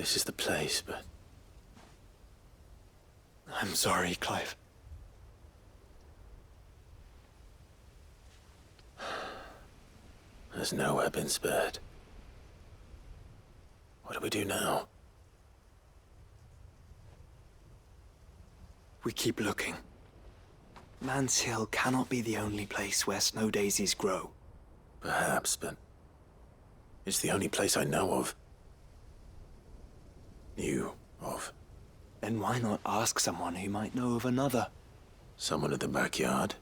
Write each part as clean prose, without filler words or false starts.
this is the place, but... I'm sorry, Clive. There's nowhere been spared. What do we do now? We keep looking. Man's Hill cannot be the only place where snow daisies grow. Perhaps, but... it's the only place I know of. Knew of. Then why not ask someone who might know of another? Someone in the backyard?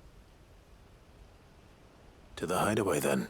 To the hideaway, then.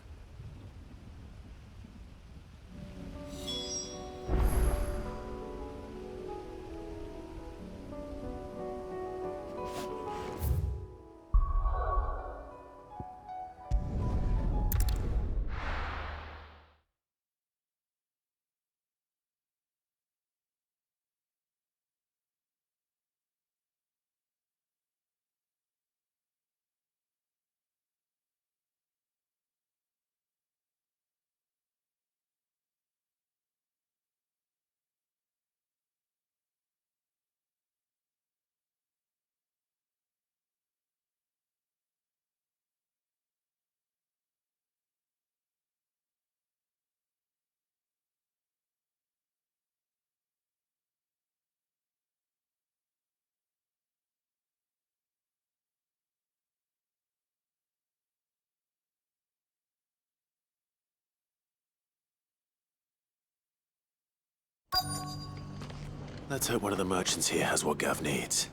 Let's hope one of the merchants here has what Gav needs.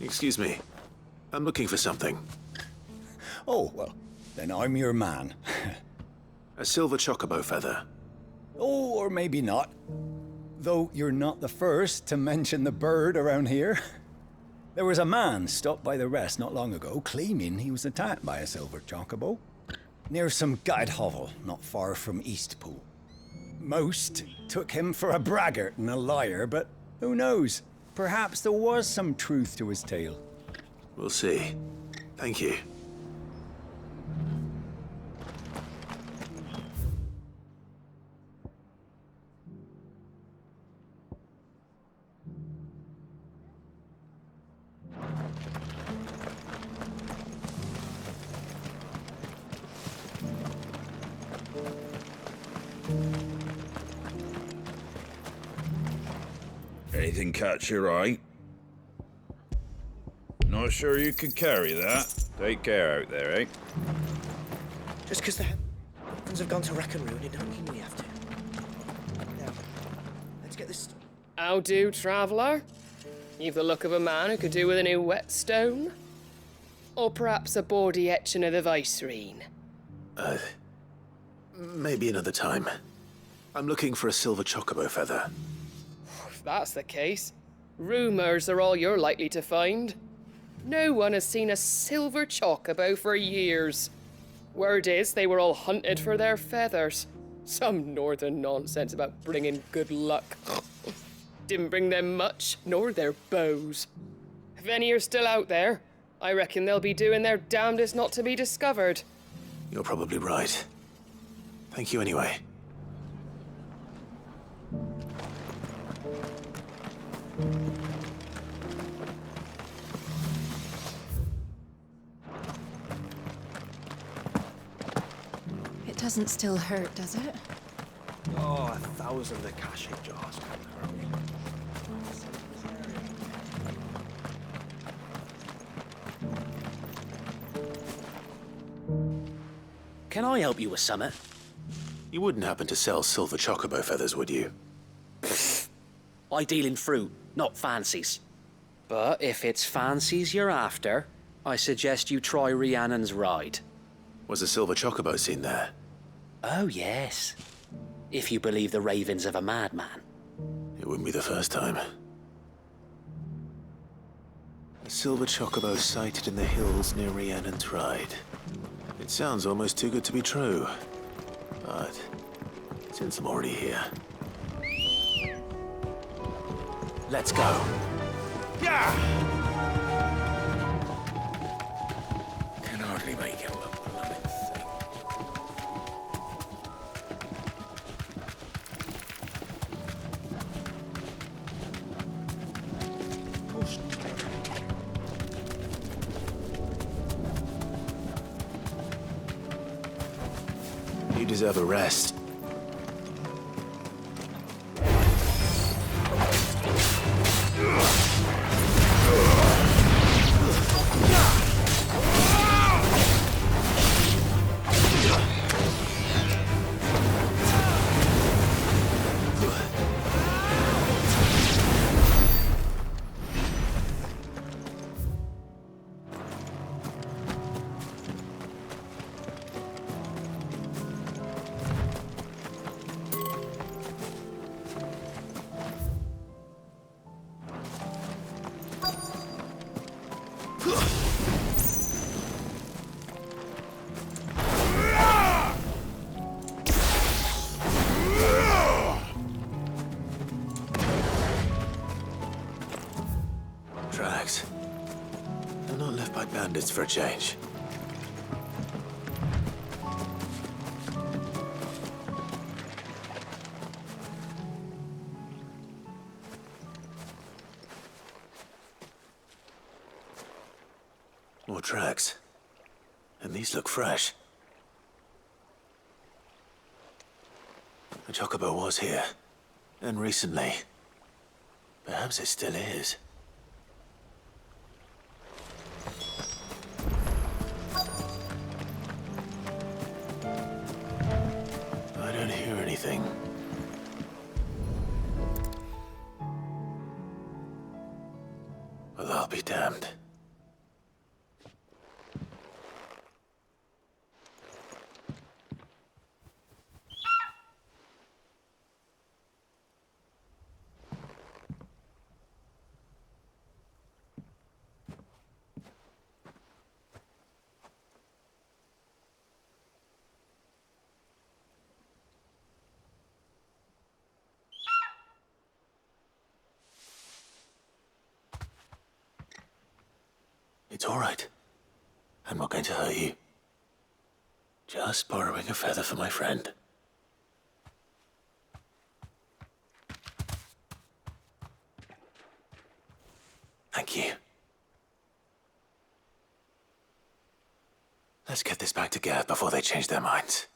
Excuse me. I'm looking for something. Oh, well, then I'm your man. A silver chocobo feather. Oh, or maybe not. Though you're not the first to mention the bird around here. There was a man stopped by the rest not long ago, claiming he was attacked by a silver chocobo. Near some gutted hovel, not far from Eastpool. Most took him for a braggart and a liar, but who knows? Perhaps there was some truth to his tale. We'll see. Thank you. Anything catch your eye? Not sure you could carry that. Take care out there, eh? Just because the heavens have gone to rack and ruin, it don't mean we have to. Now, let's get this... How do, traveller? You've the look of a man who could do with a new whetstone. Or perhaps a bawdy etching of the Vicerine. Maybe another time. I'm looking for a silver chocobo feather. If that's the case, rumours are all you're likely to find. No one has seen a silver chocobo for years. Word is they were all hunted for their feathers. Some northern nonsense about bringing good luck. Didn't bring them much, nor their bows. If any are still out there, I reckon they'll be doing their damnedest not to be discovered. You're probably right. Thank you anyway. It doesn't still hurt, does it? Oh, 1,000 Akashic jars can't hurt me. Can I help you with something? You wouldn't happen to sell silver chocobo feathers, would you? I deal in fruit, not fancies. But if it's fancies you're after, I suggest you try Rhiannon's ride. Was a silver chocobo seen there? Oh, yes. If you believe the ravings of a madman. It wouldn't be the first time. A silver chocobo sighted in the hills near Rhiannon's Ride. It sounds almost too good to be true. But since I'm already here... let's go. Yeah! Can hardly make it look blooming thing. You deserve a rest. Tracks. They're not left by bandits for a change. More tracks. And these look fresh. The chocobo was here. And recently. Perhaps it still is. I don't hear anything. Well, I'll be damned. It's all right. I'm not going to hurt you. Just borrowing a feather for my friend. Thank you. Let's get this back to Geth before they change their minds.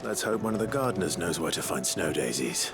Let's hope one of the gardeners knows where to find snow daisies.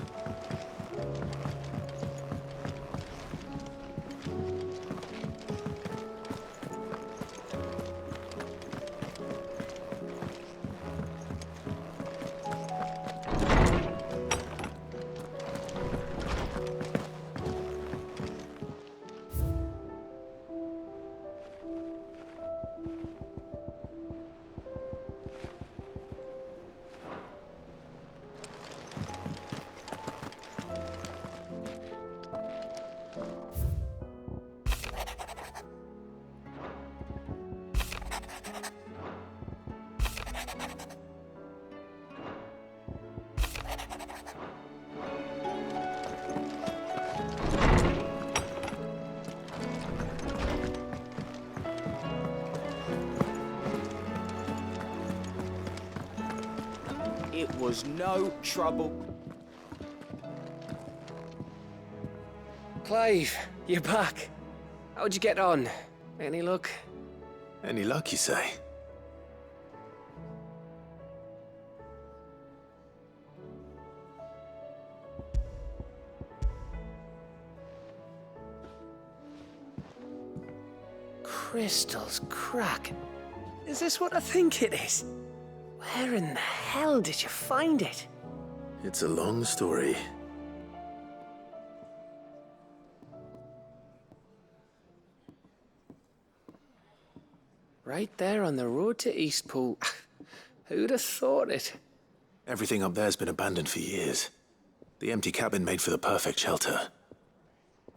It was no trouble. Clive, you're back. How'd you get on? Any luck? Any luck, you say? Crystals crack. Is this what I think it is? Where in the hell did you find it? It's a long story. Right there on the road to Eastpool. Who'd have thought it? Everything up there's been abandoned for years. The empty cabin made for the perfect shelter.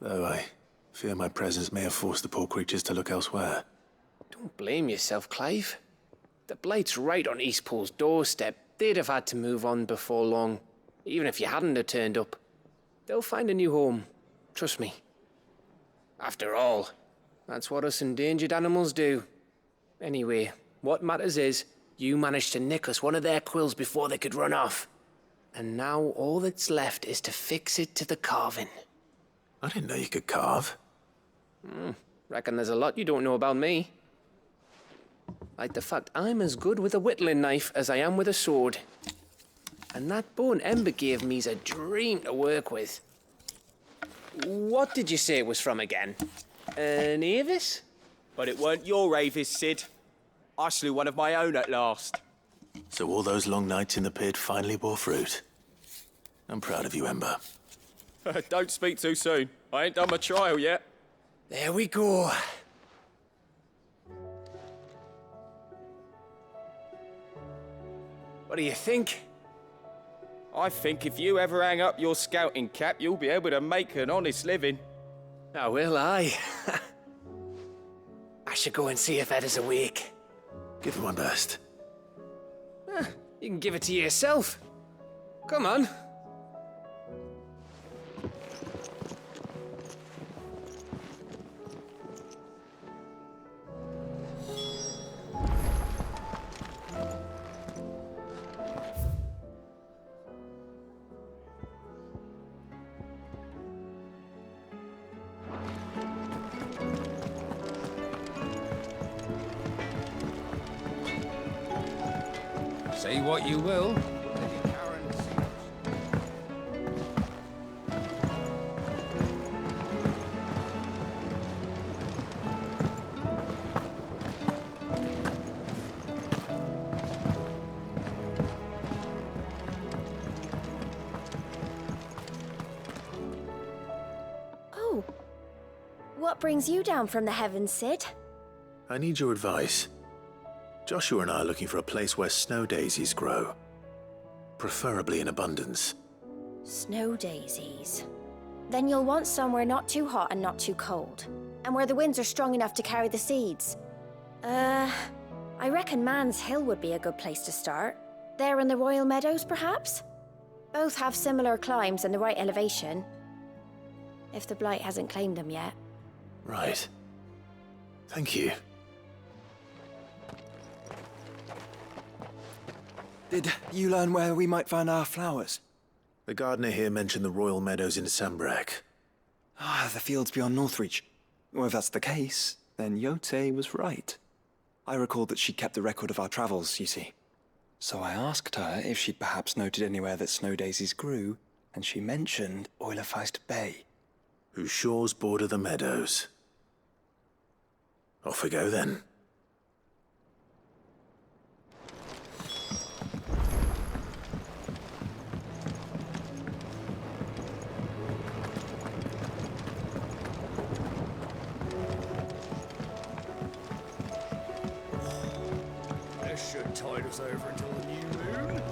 Though I fear my presence may have forced the poor creatures to look elsewhere. Don't blame yourself, Clive. The Blight's right on Eastpool's doorstep. They'd have had to move on before long, even if you hadn't have turned up. They'll find a new home. Trust me. After all, that's what us endangered animals do. Anyway, what matters is, you managed to nick us one of their quills before they could run off. And now all that's left is to fix it to the carving. I didn't know you could carve. Reckon there's a lot you don't know about me. Like the fact I'm as good with a whittling knife as I am with a sword. And that bone Ember gave me's a dream to work with. What did you say it was from again? An Avis? But it weren't your Avis, Sid. I slew one of my own at last. So all those long nights in the pit finally bore fruit. I'm proud of you, Ember. Don't speak too soon. I ain't done my trial yet. There we go. What do you think? I think if you ever hang up your scouting cap, you'll be able to make an honest living. Oh, will I? I should go and see if Ed is awake. Give it my best. You can give it to yourself. Come on. Say what you will. Oh. What brings you down from the heavens, Sid? I need your advice. Joshua and I are looking for a place where snow daisies grow. Preferably in abundance. Snow daisies. Then you'll want somewhere not too hot and not too cold. And where the winds are strong enough to carry the seeds. I reckon Man's Hill would be a good place to start. There in the Royal Meadows, perhaps? Both have similar climbs and the right elevation. If the Blight hasn't claimed them yet. Right. Thank you. Did you learn where we might find our flowers? The gardener here mentioned the Royal Meadows in Sambrek. Ah, the fields beyond Northreach. Well, if that's the case, then Yote was right. I recalled that she kept the record of our travels, you see. So I asked her if she'd perhaps noted anywhere that snow daisies grew, and she mentioned Oilefeist Bay. Whose shores border the meadows. Off we go then. This should tide us over until the new moon.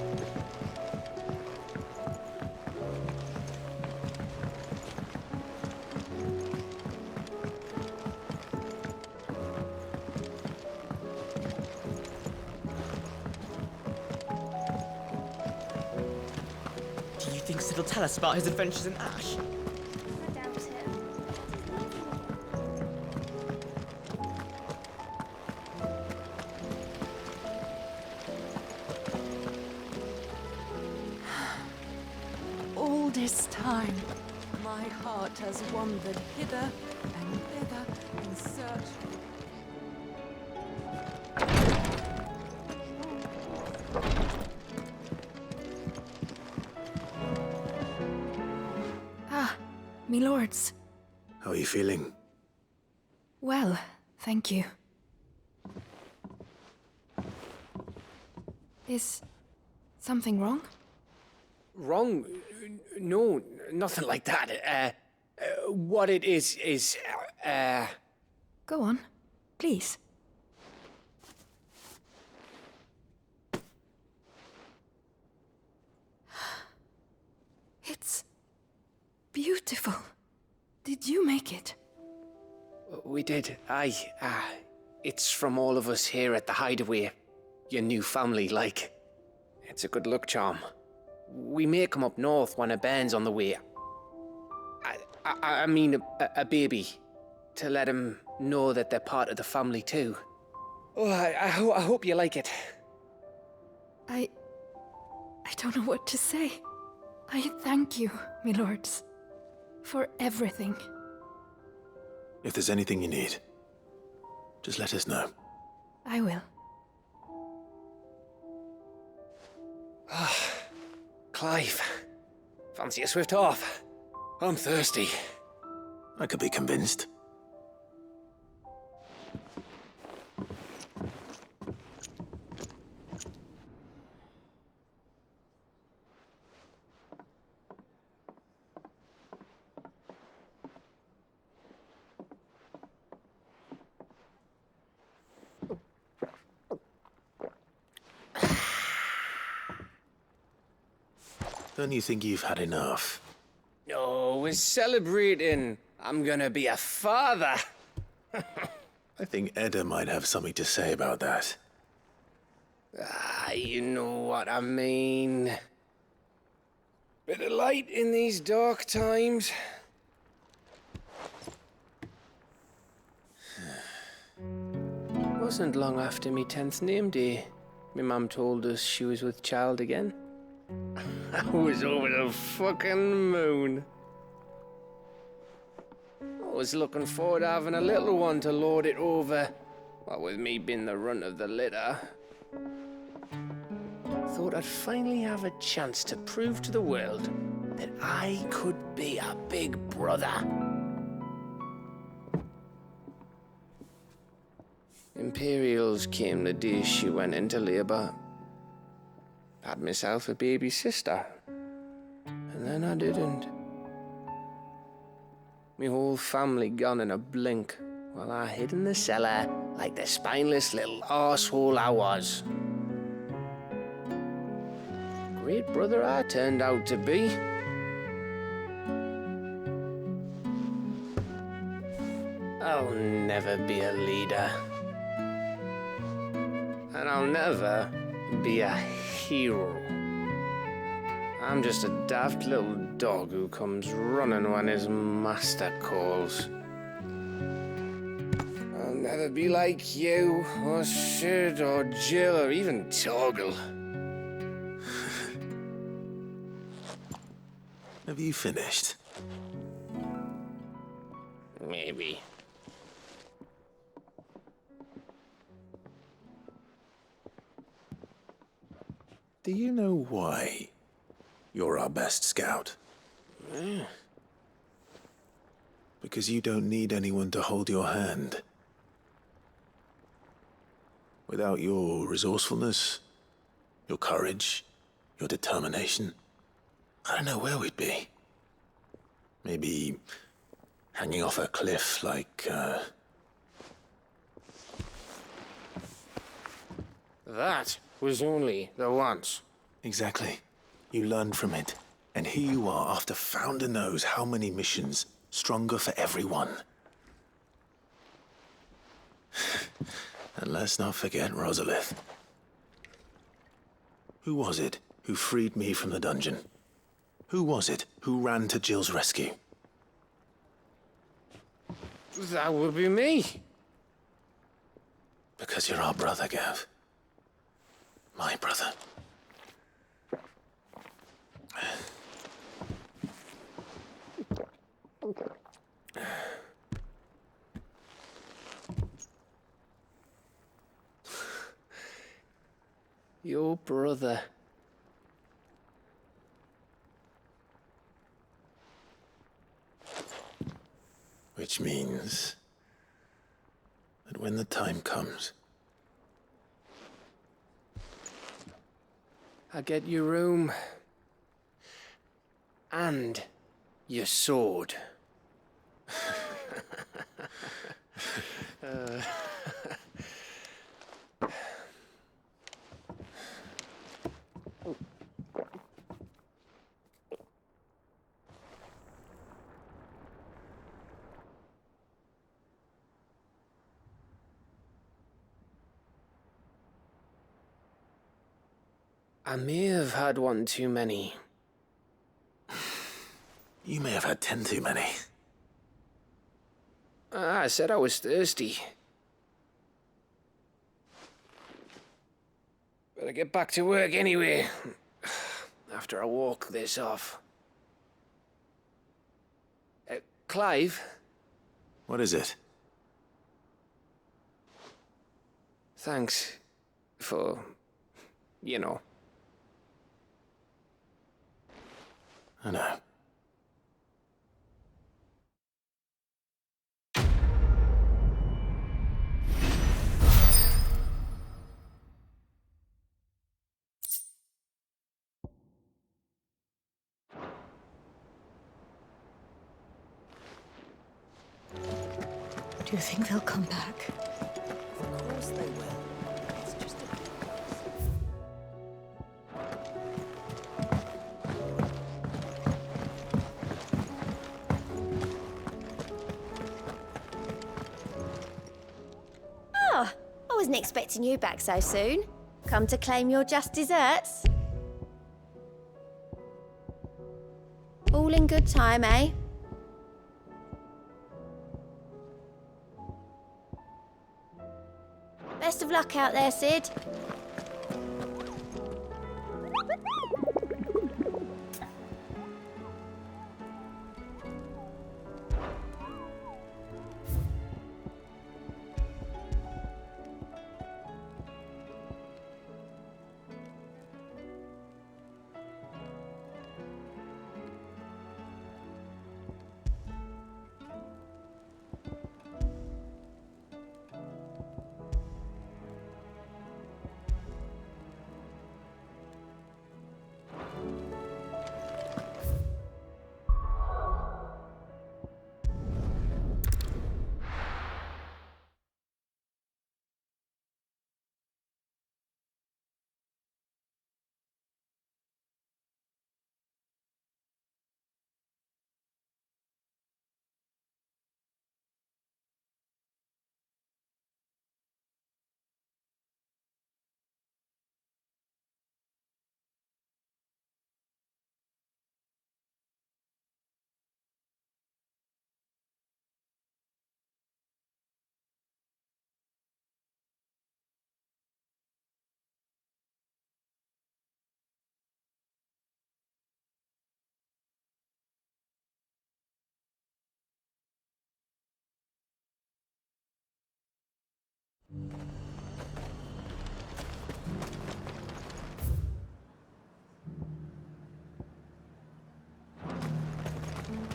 Do you think Sid will tell us about his adventures in Ash? I doubt it. All this time, my heart has wandered hither and thither in search. Me lords. How are you feeling? Well, thank you. Is something wrong? Wrong? No, nothing like that. What it is, Go on, please. It's beautiful. Did you make it? We did. Aye. It's from all of us here at the Hideaway. Your new family, like. It's a good luck charm. We may come up north when a band's on the way. I mean a baby. To let him know that they're part of the family too. Oh, I hope you like it. I don't know what to say. I thank you, me lords, for everything. If there's anything you need, just let us know. I will. Clive, fancy a swift off? I'm thirsty. I could be convinced. Don't you think you've had enough? No, we're celebrating. I'm gonna be a father. I think Edda might have something to say about that. You know what I mean. Bit of light in these dark times. Wasn't long after me 10th name day. My mum told us she was with child again. I was over the fucking moon. I was looking forward to having a little one to lord it over, what with me being the runt of the litter. Thought I'd finally have a chance to prove to the world that I could be a big brother. Imperials came the day she went into labour. Had myself a baby sister. And then I didn't. Me whole family gone in a blink, while I hid in the cellar like the spineless little arsehole I was. Great brother I turned out to be. I'll never be a leader. And I'll never be a hero. I'm just a daft little dog who comes running when his master calls. I'll never be like you, or Sid, or Jill, or even Torgal. Have you finished? Maybe. Do you know why you're our best scout? Because you don't need anyone to hold your hand. Without your resourcefulness, your courage, your determination, I don't know where we'd be. Maybe hanging off a cliff like, That was only the once. Exactly. You learned from it. And here you are after Founder knows how many missions, stronger for everyone. And let's not forget Rosalith. Who was it who freed me from the dungeon? Who was it who ran to Jill's rescue? That would be me. Because you're our brother, Gav. My brother. Your brother. Which means that when the time comes, I get your room and your sword. I may have had one too many. you may have had 10 too many. I said I was thirsty. Better get back to work anyway, after I walk this off. Clive? What is it? Thanks for, you know. I know. Do you think they'll come back? Of course they will. It's just a... Ah, I wasn't expecting you back so soon. Come to claim your just desserts? All in good time, eh? Best of luck out there, Sid.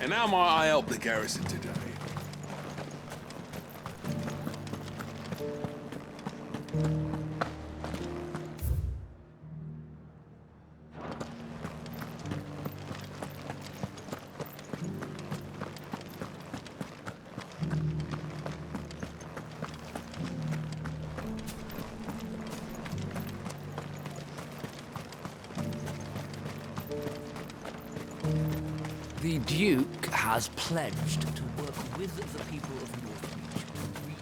And how might I help the garrison today? The Duke has pledged to work with the people of Northreach to reach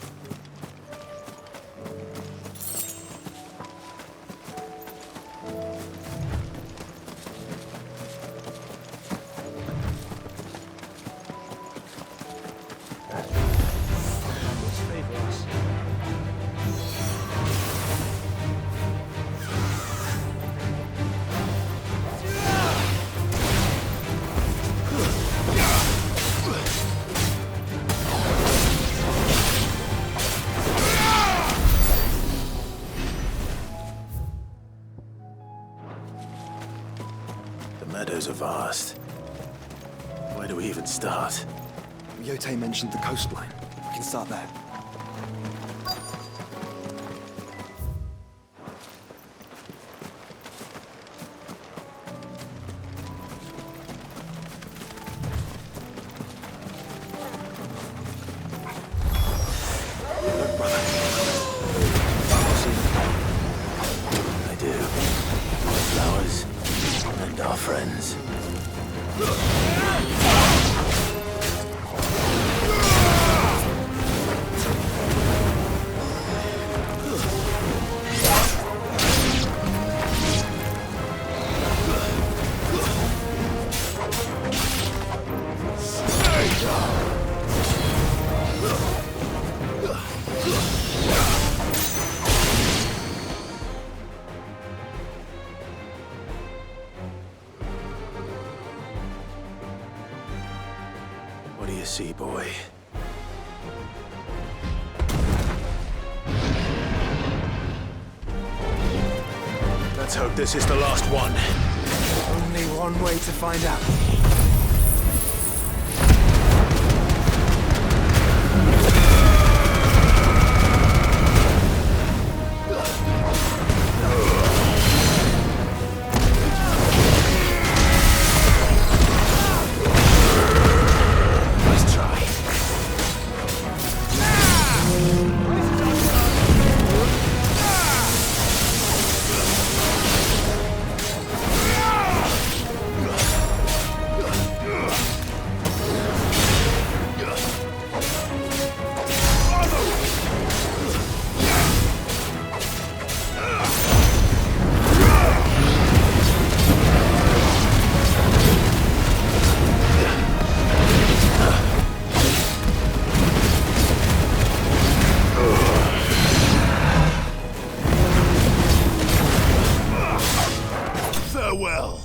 The meadows are vast. Where do we even start? Yote mentioned the coastline. We can start there. I do. Flowers and our friends. What do you see, boy? Let's hope this is the last one. Only one way to find out. Nice try. Farewell.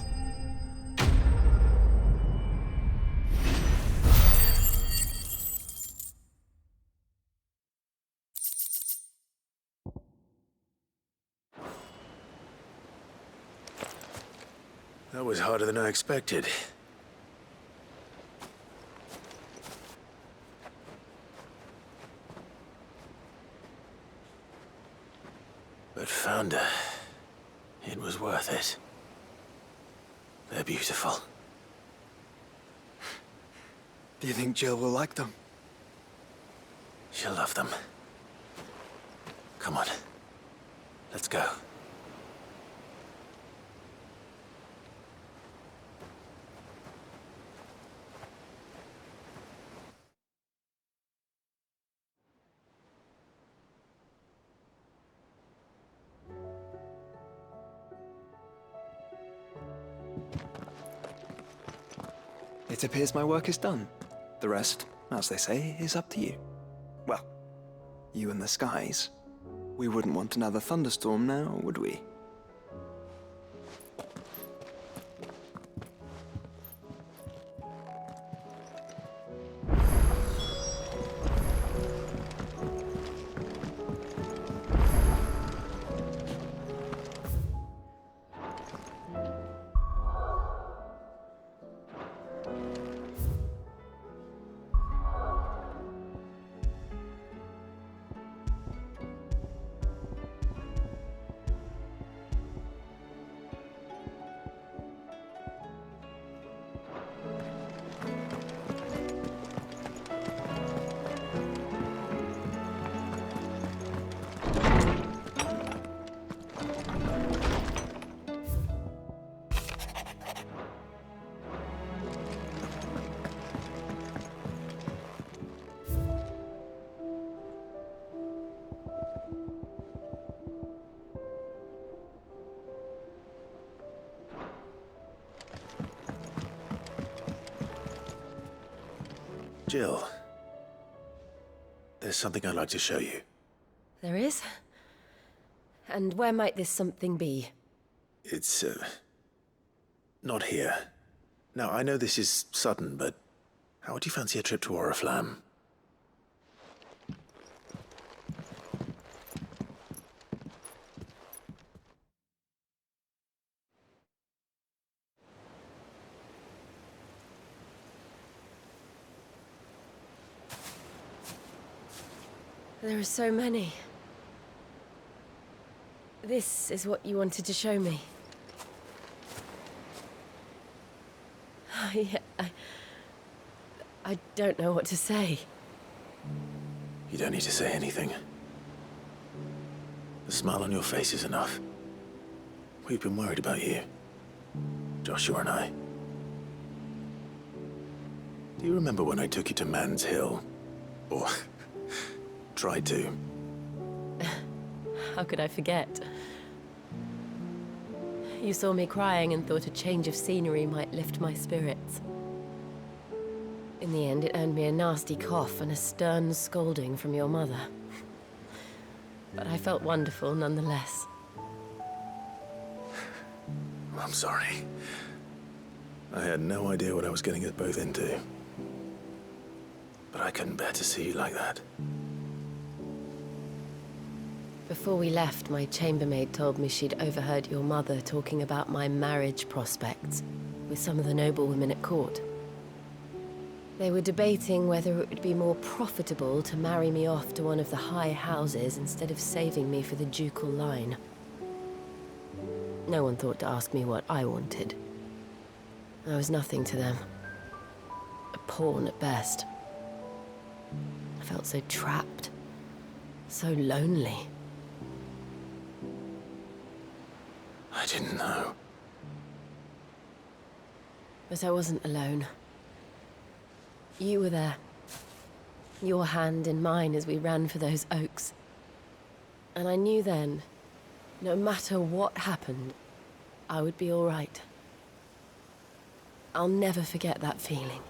That was harder than I expected. But found her. It was worth it. They're beautiful. Do you think Jill will like them? She'll love them. Come on. Let's go. It appears my work is done. The rest, as they say, is up to you. Well, you and the skies. We wouldn't want another thunderstorm now, would we? Jill, there's something I'd like to show you. There is? And where might this something be? It's, not here. Now, I know this is sudden, but how would you fancy a trip to Oriflamme? There are so many. This is what you wanted to show me. I don't know what to say. You don't need to say anything. The smile on your face is enough. We've been worried about you, Joshua and I. Do you remember when I took you to Man's Hill? Or tried to? How could I forget? You saw me crying and thought a change of scenery might lift my spirits. In the end, it earned me a nasty cough and a stern scolding from your mother. But I felt wonderful nonetheless. I'm sorry. I had no idea what I was getting us both into. But I couldn't bear to see you like that. Before we left, my chambermaid told me she'd overheard your mother talking about my marriage prospects with some of the noblewomen at court. They were debating whether it would be more profitable to marry me off to one of the high houses instead of saving me for the ducal line. No one thought to ask me what I wanted. I was nothing to them. A pawn at best. I felt so trapped. So lonely. I didn't know. But I wasn't alone. You were there. Your hand in mine as we ran for those oaks. And I knew then, no matter what happened, I would be all right. I'll never forget that feeling.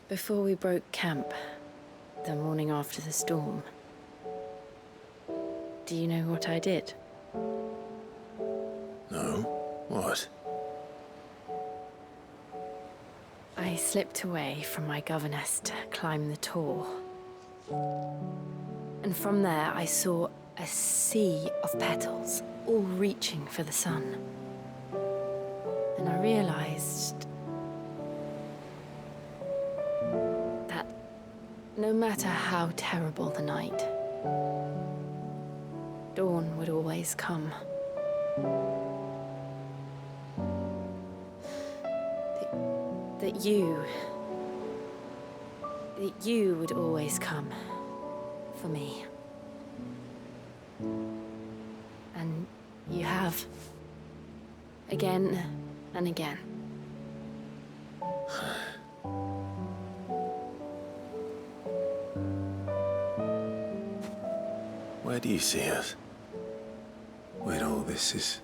Before we broke camp, the morning after the storm, do you know what I did? No? What? I slipped away from my governess to climb the tor. And from there I saw a sea of petals, all reaching for the sun. And I realized that no matter how terrible the night, dawn would always come. That you would always come for me. And you have. Again and again. Where do you see us? When all this is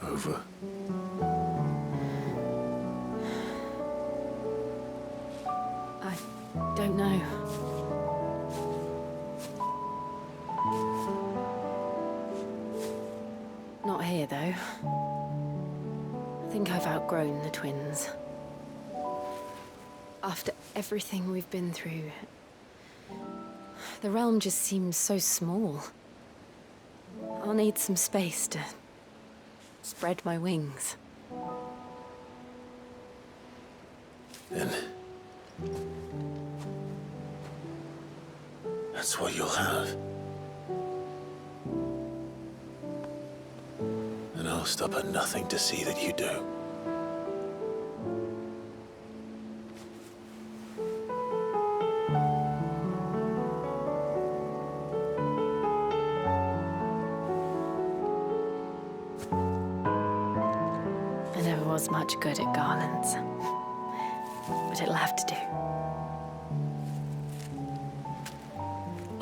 over? I don't know. Not here, though. I think I've outgrown the twins. After everything we've been through, the realm just seems so small. I'll need some space to spread my wings. Then that's what you'll have. And I'll stop at nothing to see that you do. I never was much good at garlands, but it'll have to do.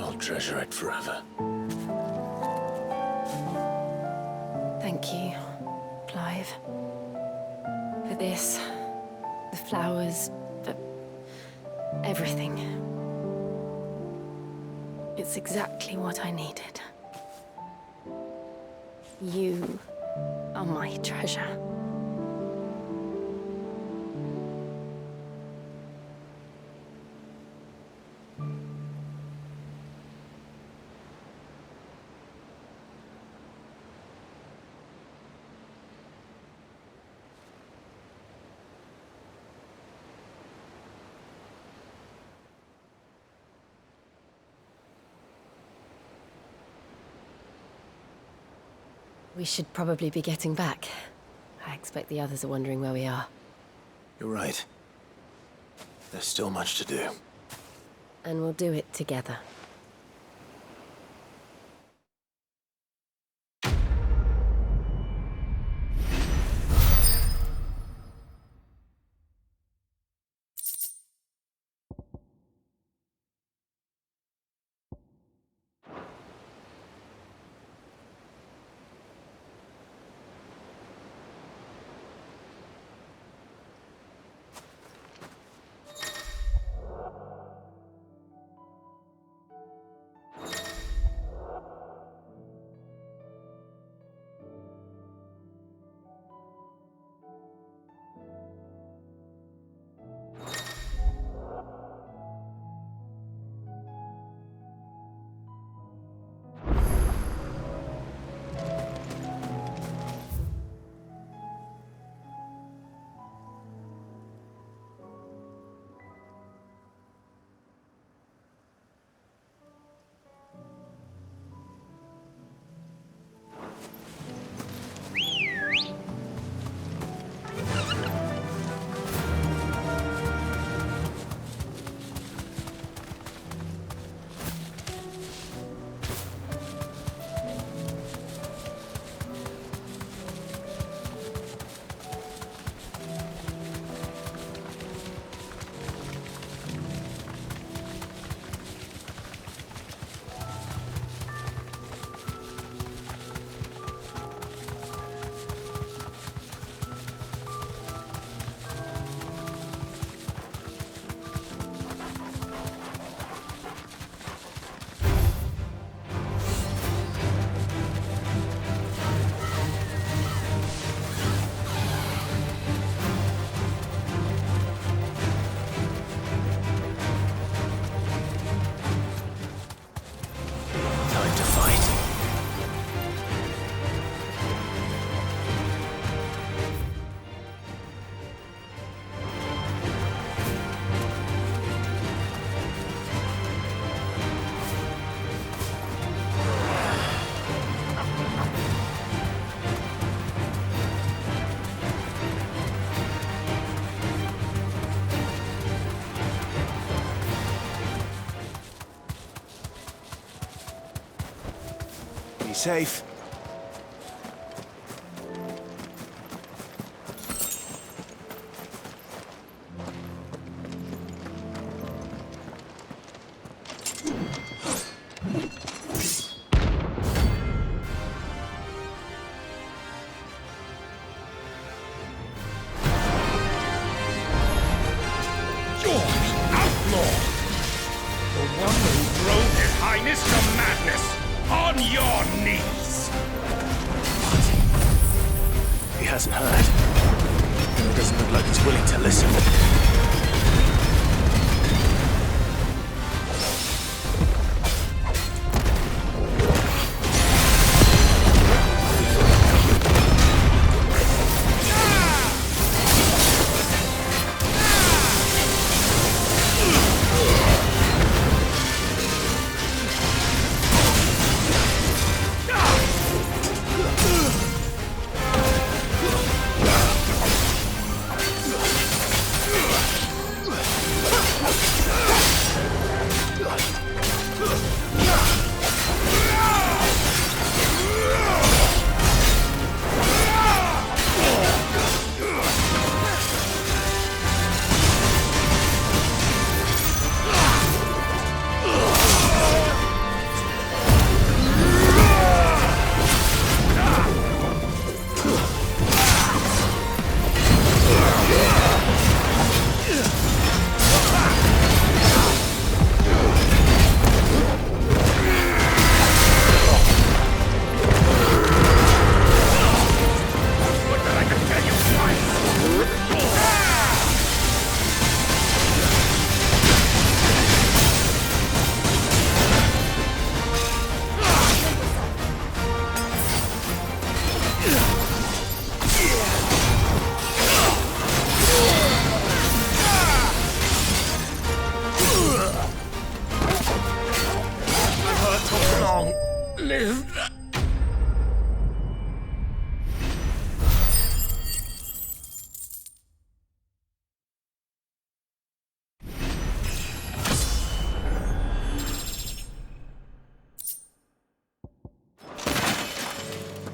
I'll treasure it forever. Thank you, Clive. For this, the flowers, for everything. It's exactly what I needed. You Oh, my treasure. We should probably be getting back. I expect the others are wondering where we are. You're right. There's still much to do. And we'll do it together. Safe.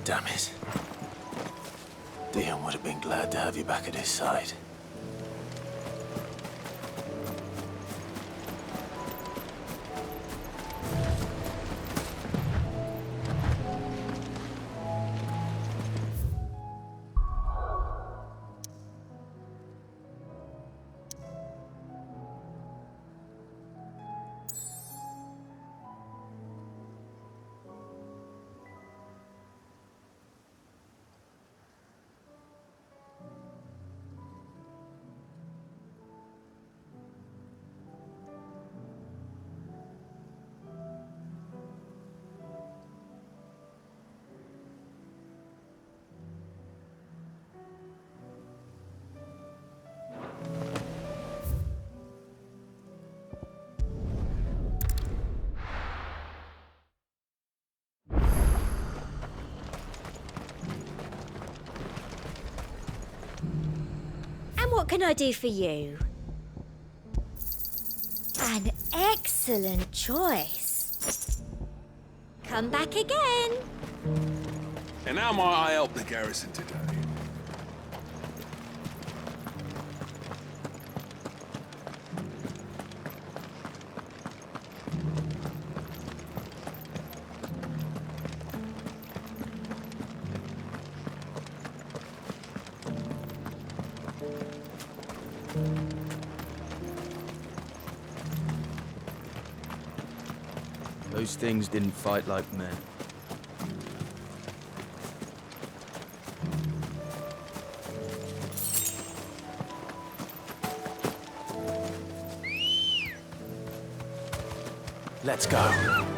Damn it. Dion would have been glad to have you back at his side. What can I do for you? An excellent choice. Come back again. And how might I help the garrison today? Those things didn't fight like men. Let's go.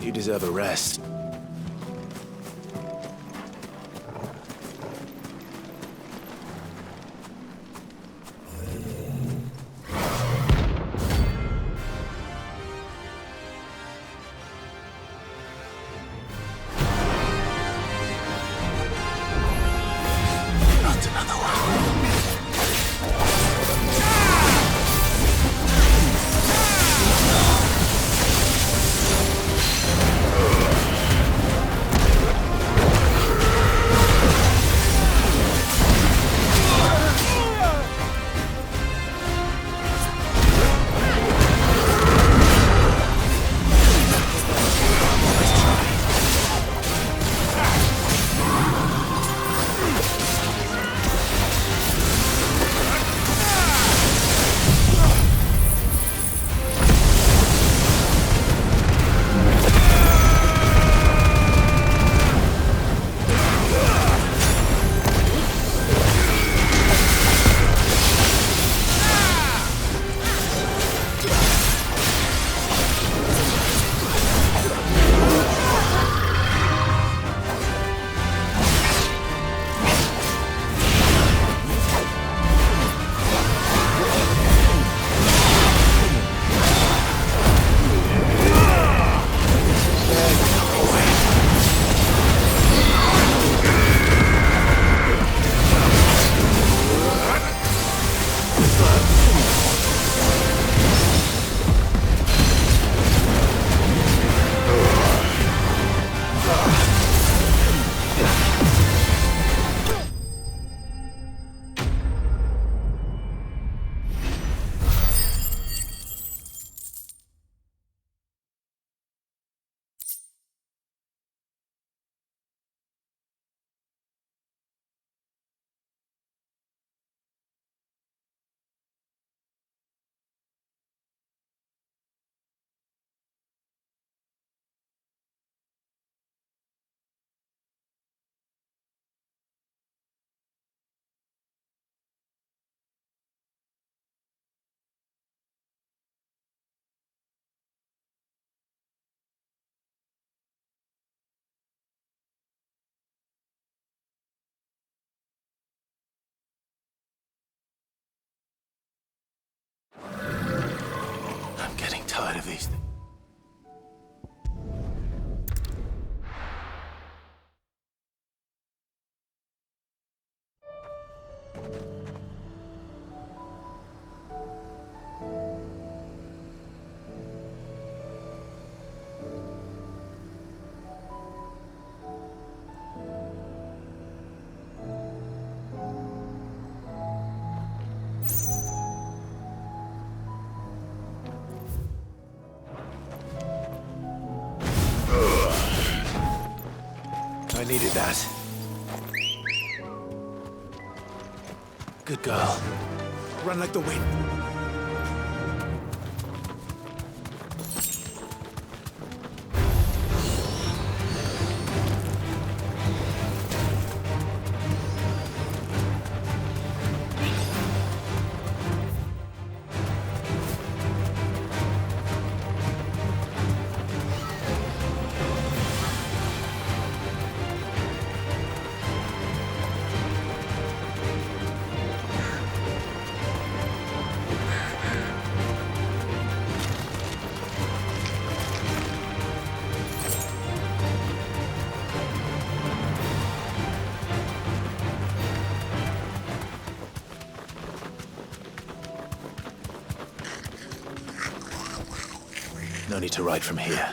You deserve a rest. Not another one. these things. I needed that. Good girl. Run like the wind. No need to ride from here.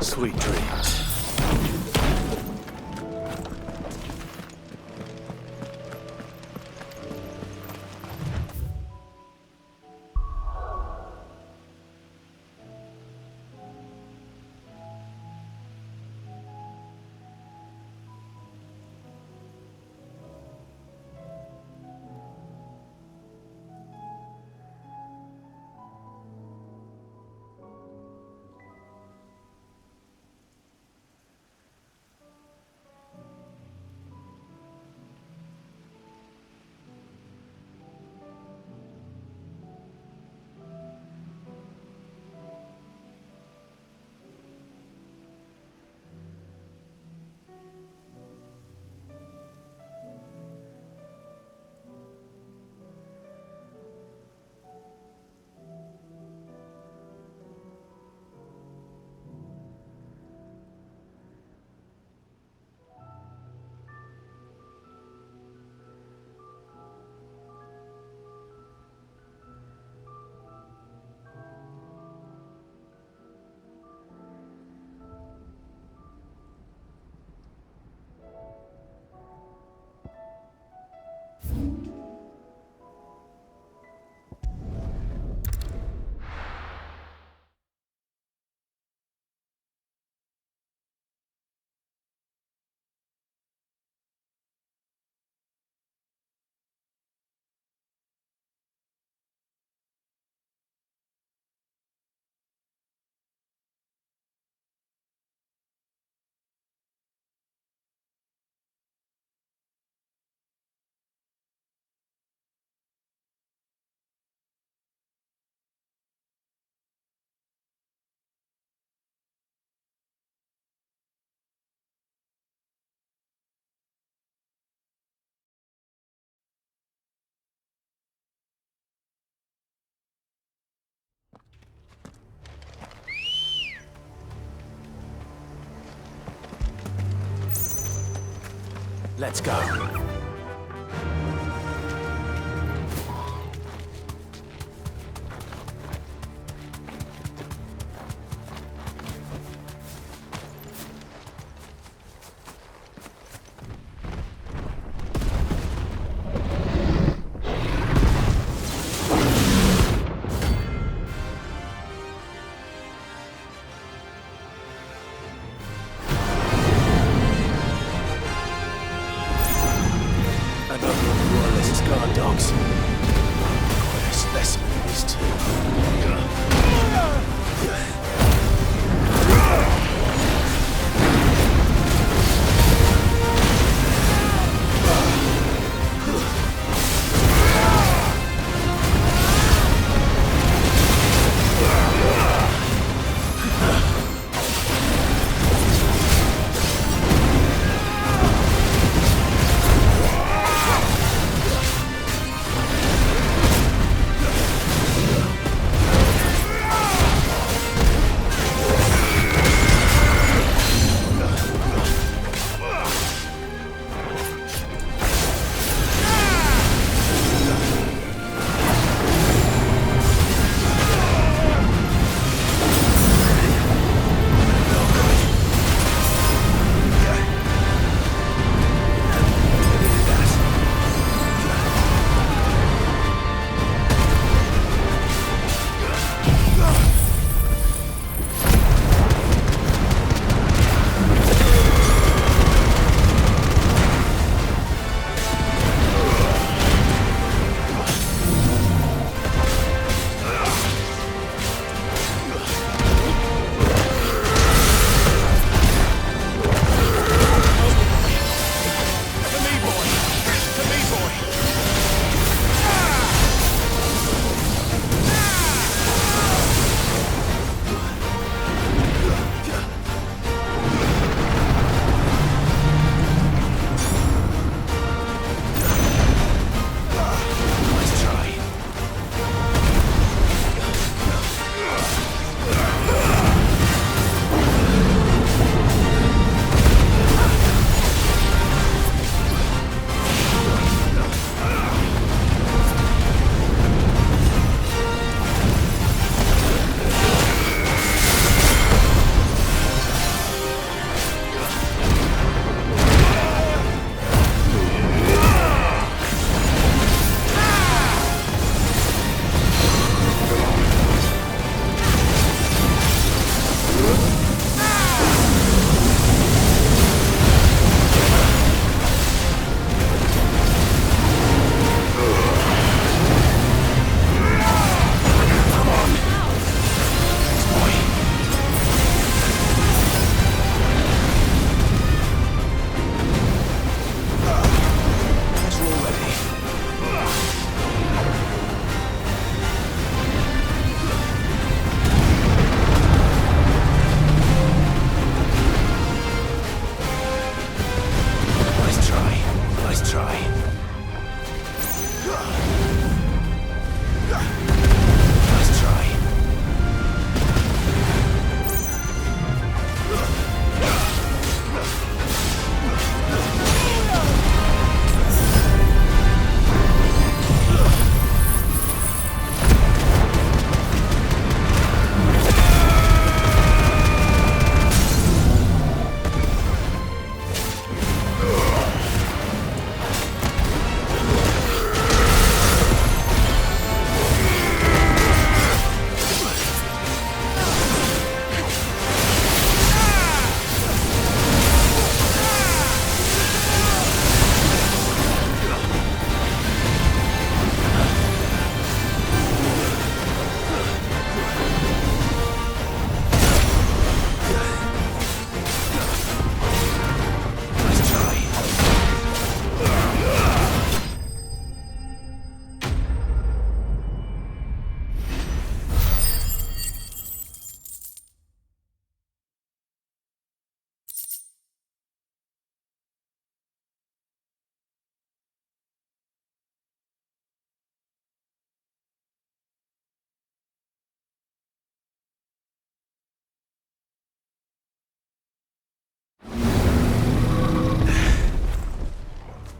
Sweet dreams. Let's go. Dogs. Quite a specimen of these two.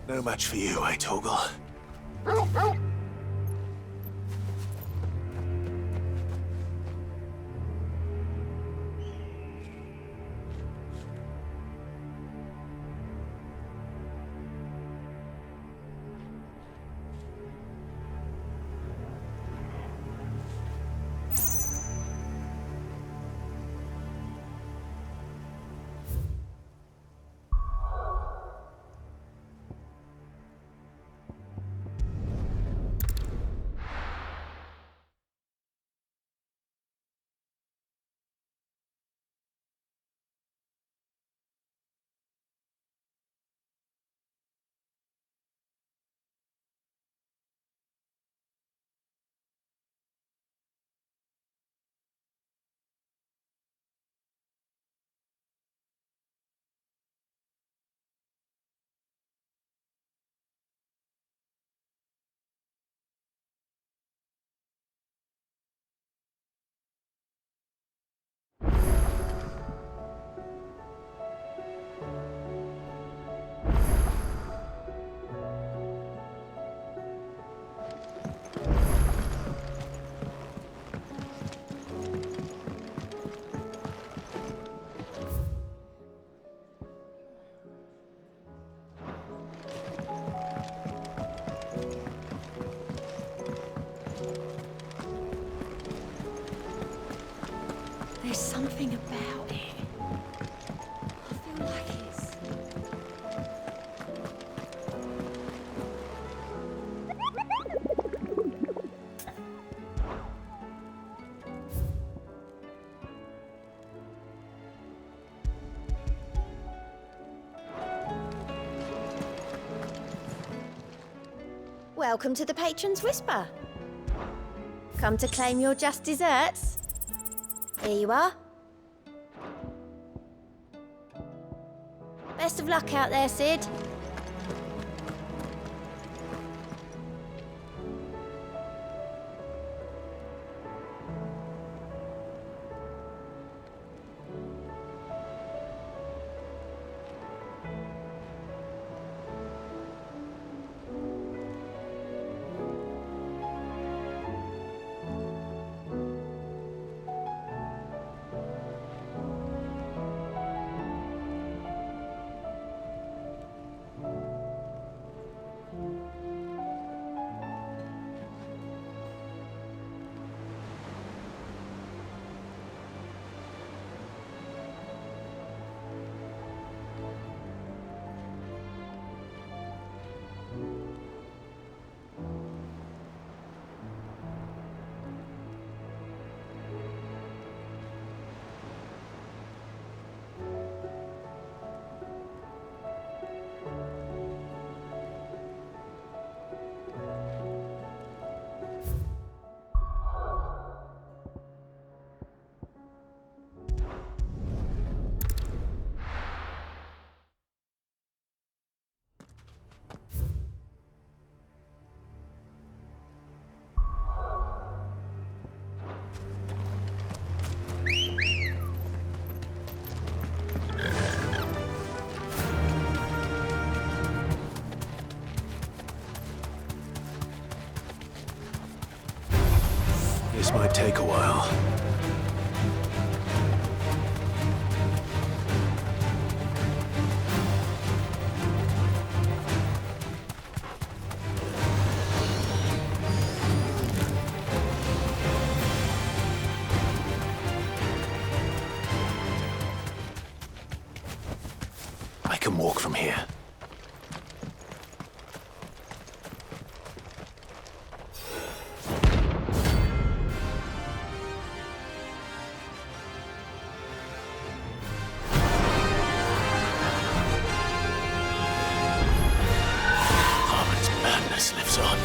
No match for you, eh, Torgal? There's something about it. I feel like it's... Welcome to the Patron's Whisper. Come to claim your just desserts? Here you are. Best of luck out there, Sid. This might take a while. I can walk from here. Lives on.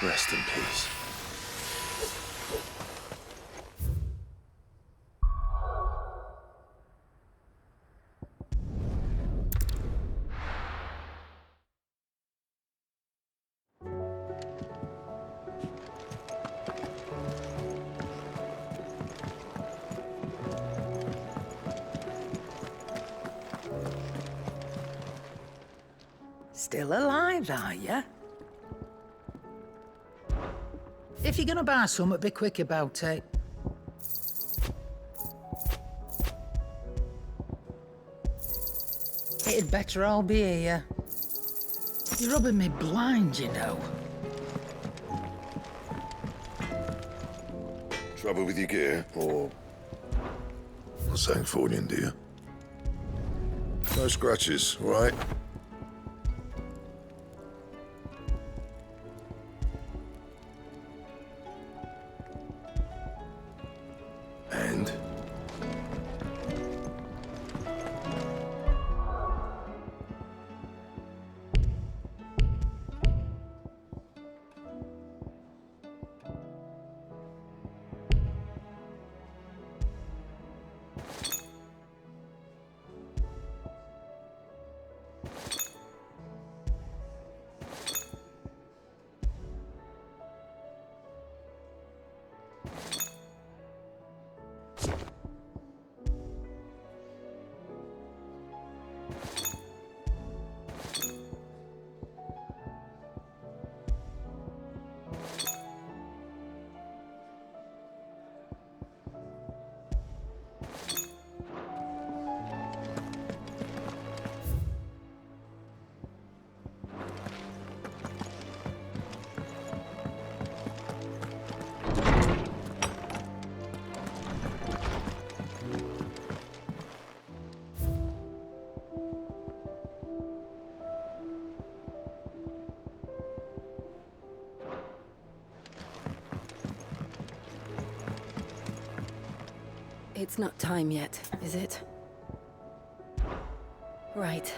Rest in peace. Still alive, are you? If you're gonna buy something, be quick about it. It'd better all be here. You're rubbing me blind, you know. Trouble with your gear, or something falling, do you? No scratches, all right? And? It's not time yet, is it? Right.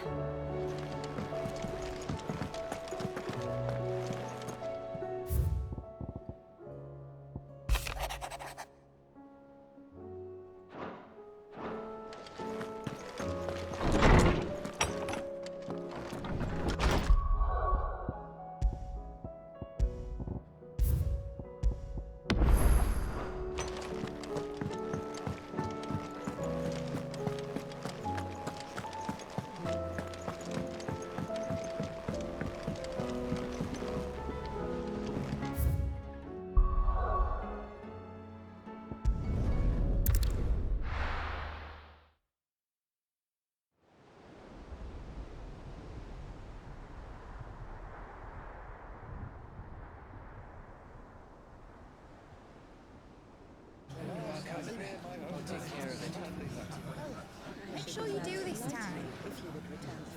Make sure you do this time.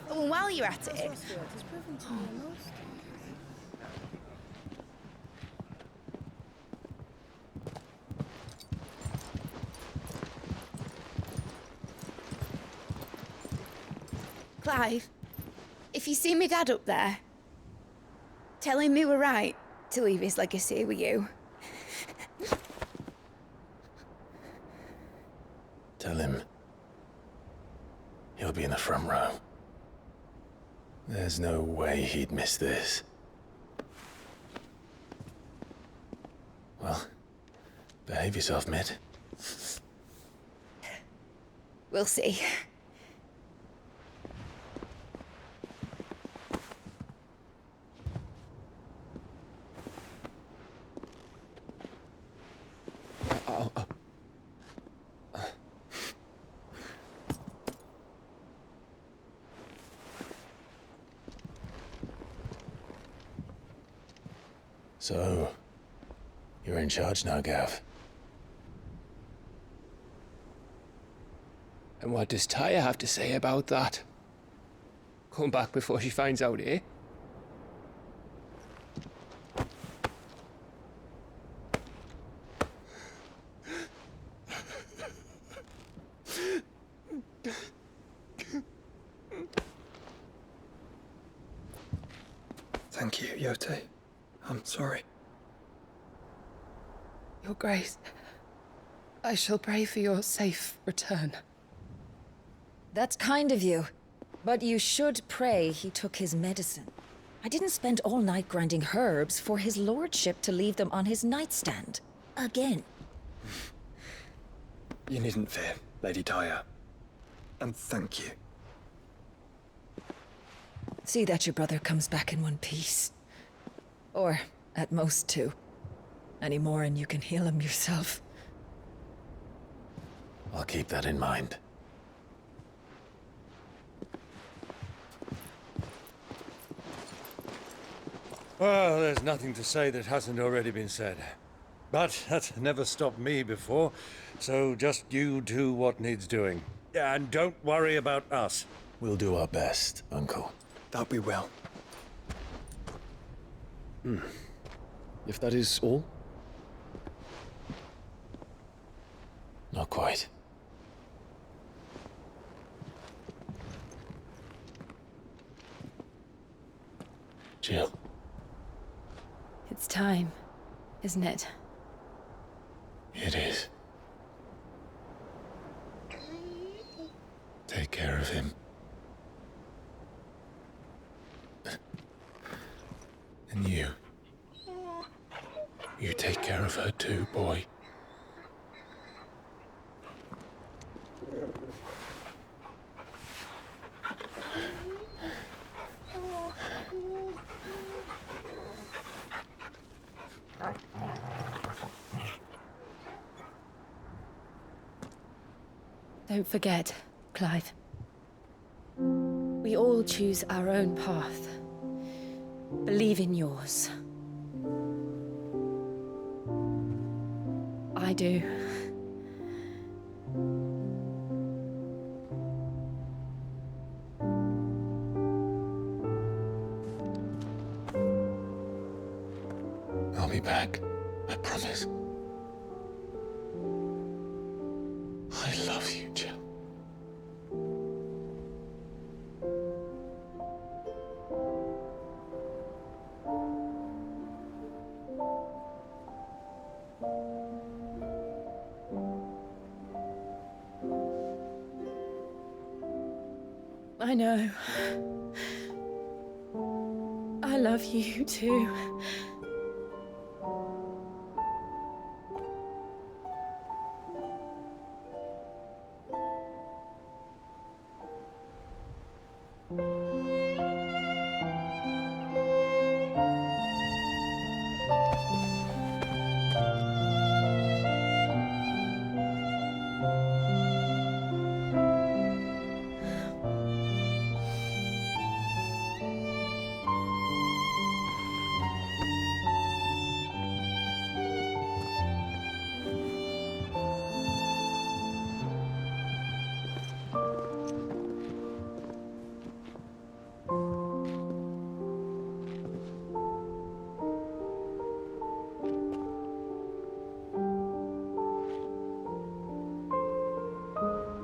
Oh, and while you're at it... Clive, if you see me dad up there, tell him we were right to leave his legacy with you. Tell him he'll be in the front row. There's no way he'd miss this. Well, behave yourself, Mitt. We'll see. So, you're in charge now, Gav. And what does Tyre have to say about that? Come back before she finds out, eh? Thank you, Yote. I'm sorry. Your Grace, I shall pray for your safe return. That's kind of you. But you should pray he took his medicine. I didn't spend all night grinding herbs for his lordship to leave them on his nightstand. Again. You needn't fear, Lady Daya. And thank you. See that your brother comes back in one piece. Or, at most, two. Any more and you can heal him yourself. I'll keep that in mind. Well, there's nothing to say that hasn't already been said. But that's never stopped me before, so just you do what needs doing. And don't worry about us. We'll do our best, Uncle. That we will. If that is all? Not quite. Jill. It's time, isn't it? It is. Take care of him. And you. You take care of her too, boy. Don't forget, Clive. We all choose our own path. Believe in yours. I do. I'll be back. I promise. I love you, Jill. I know. I love you too.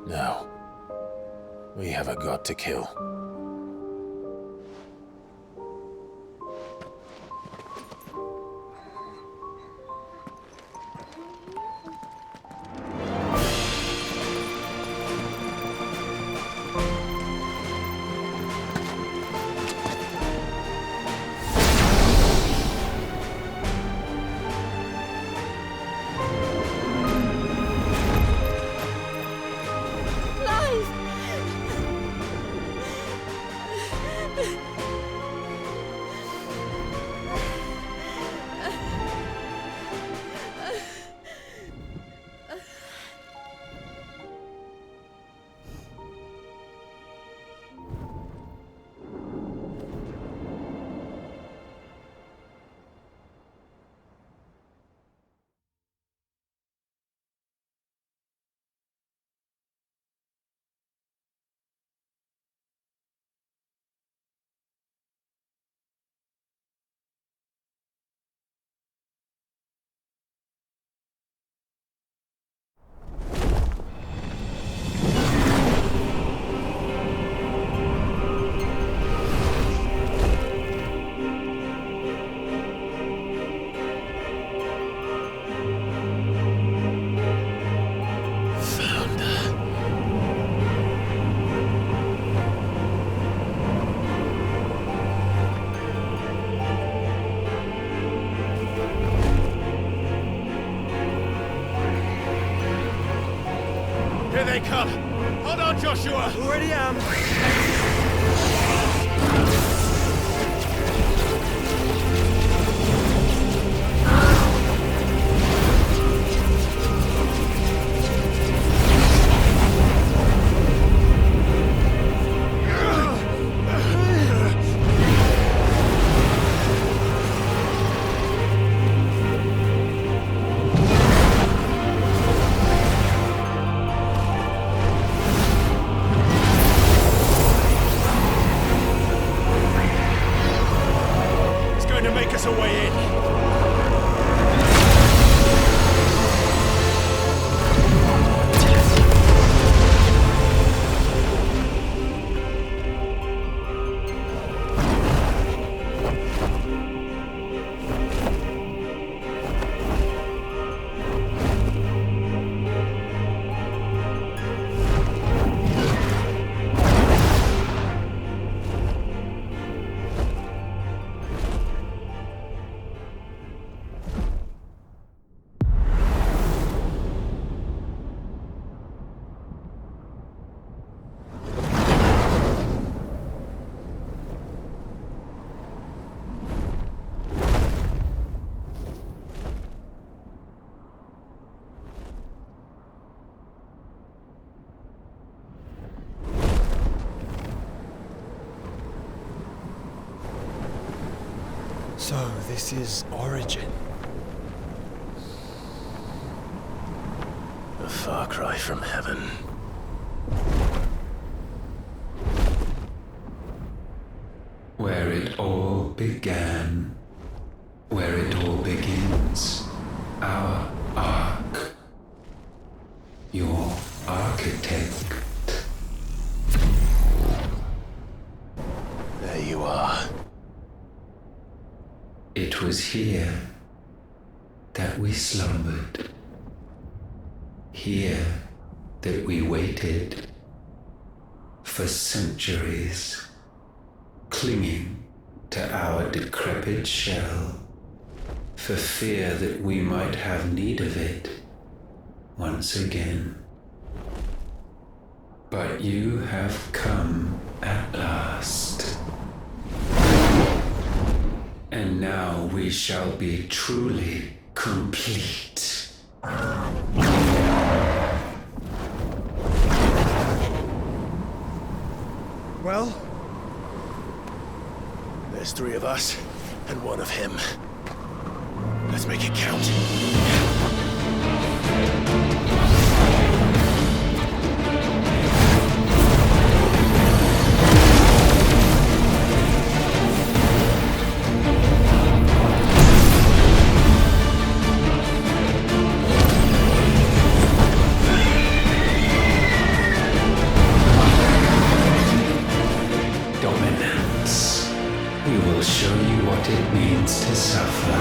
Now, we have a god to kill. come! Hold on, Joshua! Already am! A way in. So, this is Origin. A far cry from heaven. Where it all began. Where it all begins. Our ark. Your architect. There you are. It was here that we slumbered. Here that we waited for centuries, clinging to our decrepit shell, for fear that we might have need of it once again. But you have come at last. And now we shall be truly complete. Well? There's 3 of us, and 1 of him. Let's make it count. Dominance. We will show you what it means to suffer.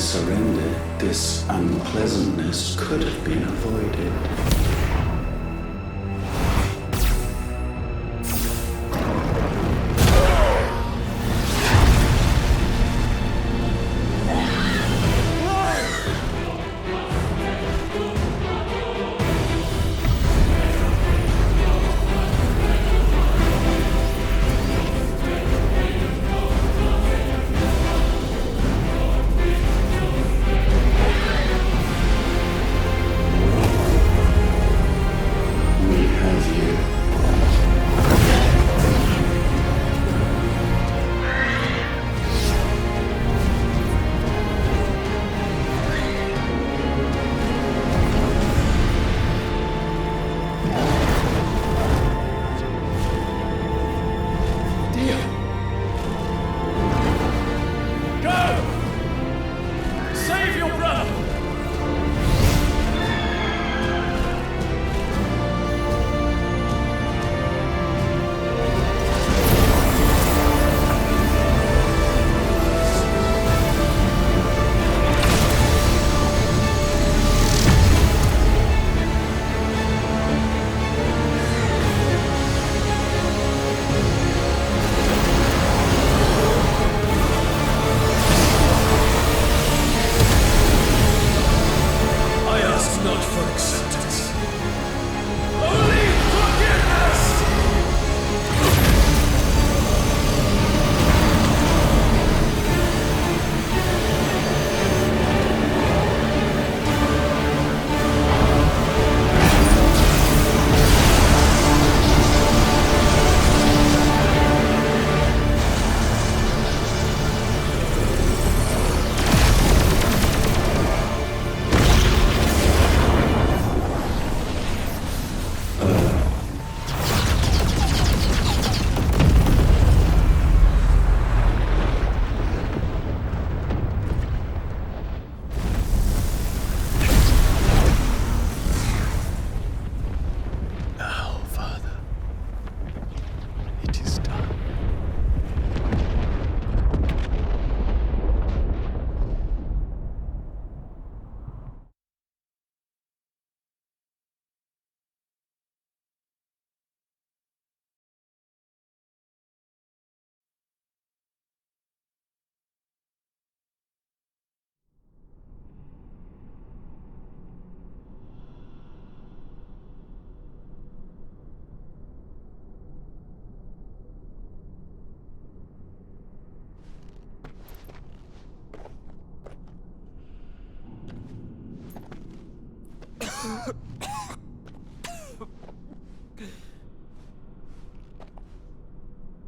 surrendered, this unpleasantness could have been avoided.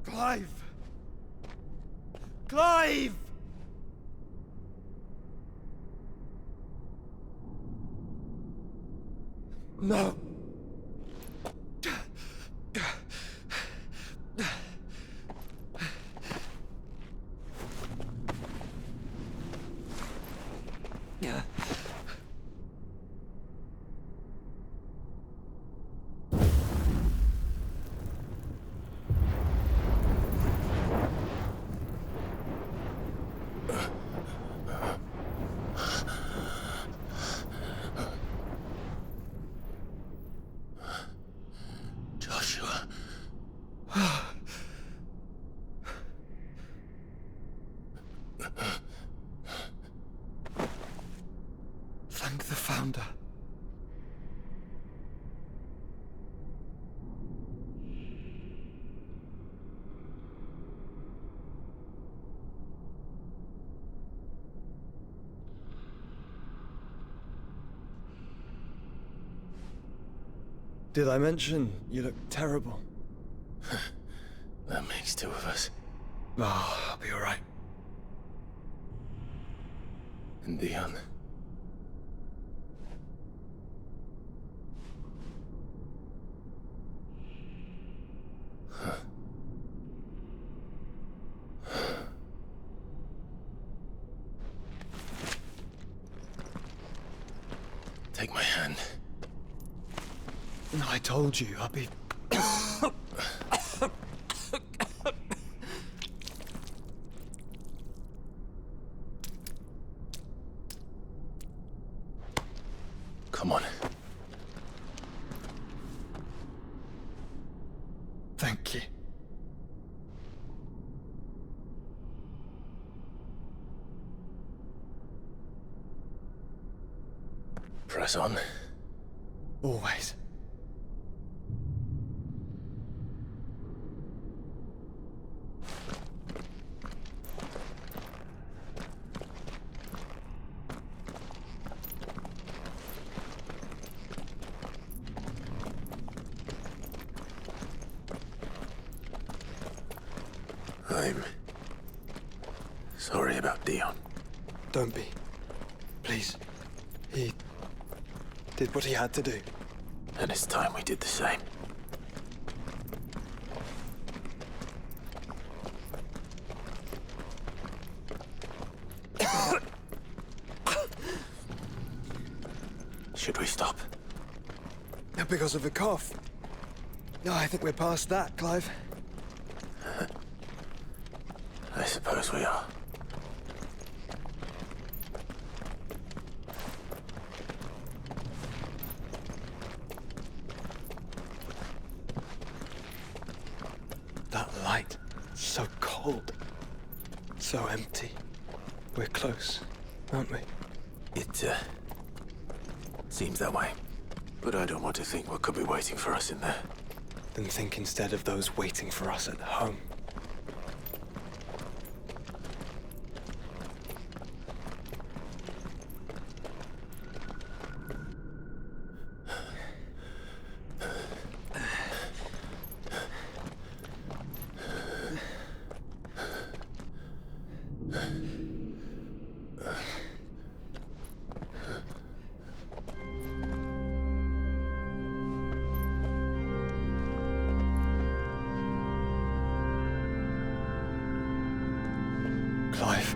Clive! Clive! No. Thank the Founder. Did I mention you look terrible? That makes two of us. Oh, I'll be all right. And Dion. Take my hand. I told you, I'll be... Thank you. Press on. Always. I'm sorry about Dion. Don't be. Please. He did what he had to do. And it's time we did the same. Should we stop? Because of the cough. No, I think we're past that, Clive. I suppose we are. That light, so cold, so empty. We're close, aren't we? It, seems that way. But I don't want to think what could be waiting for us in there. Then think instead of those waiting for us at home. Clive.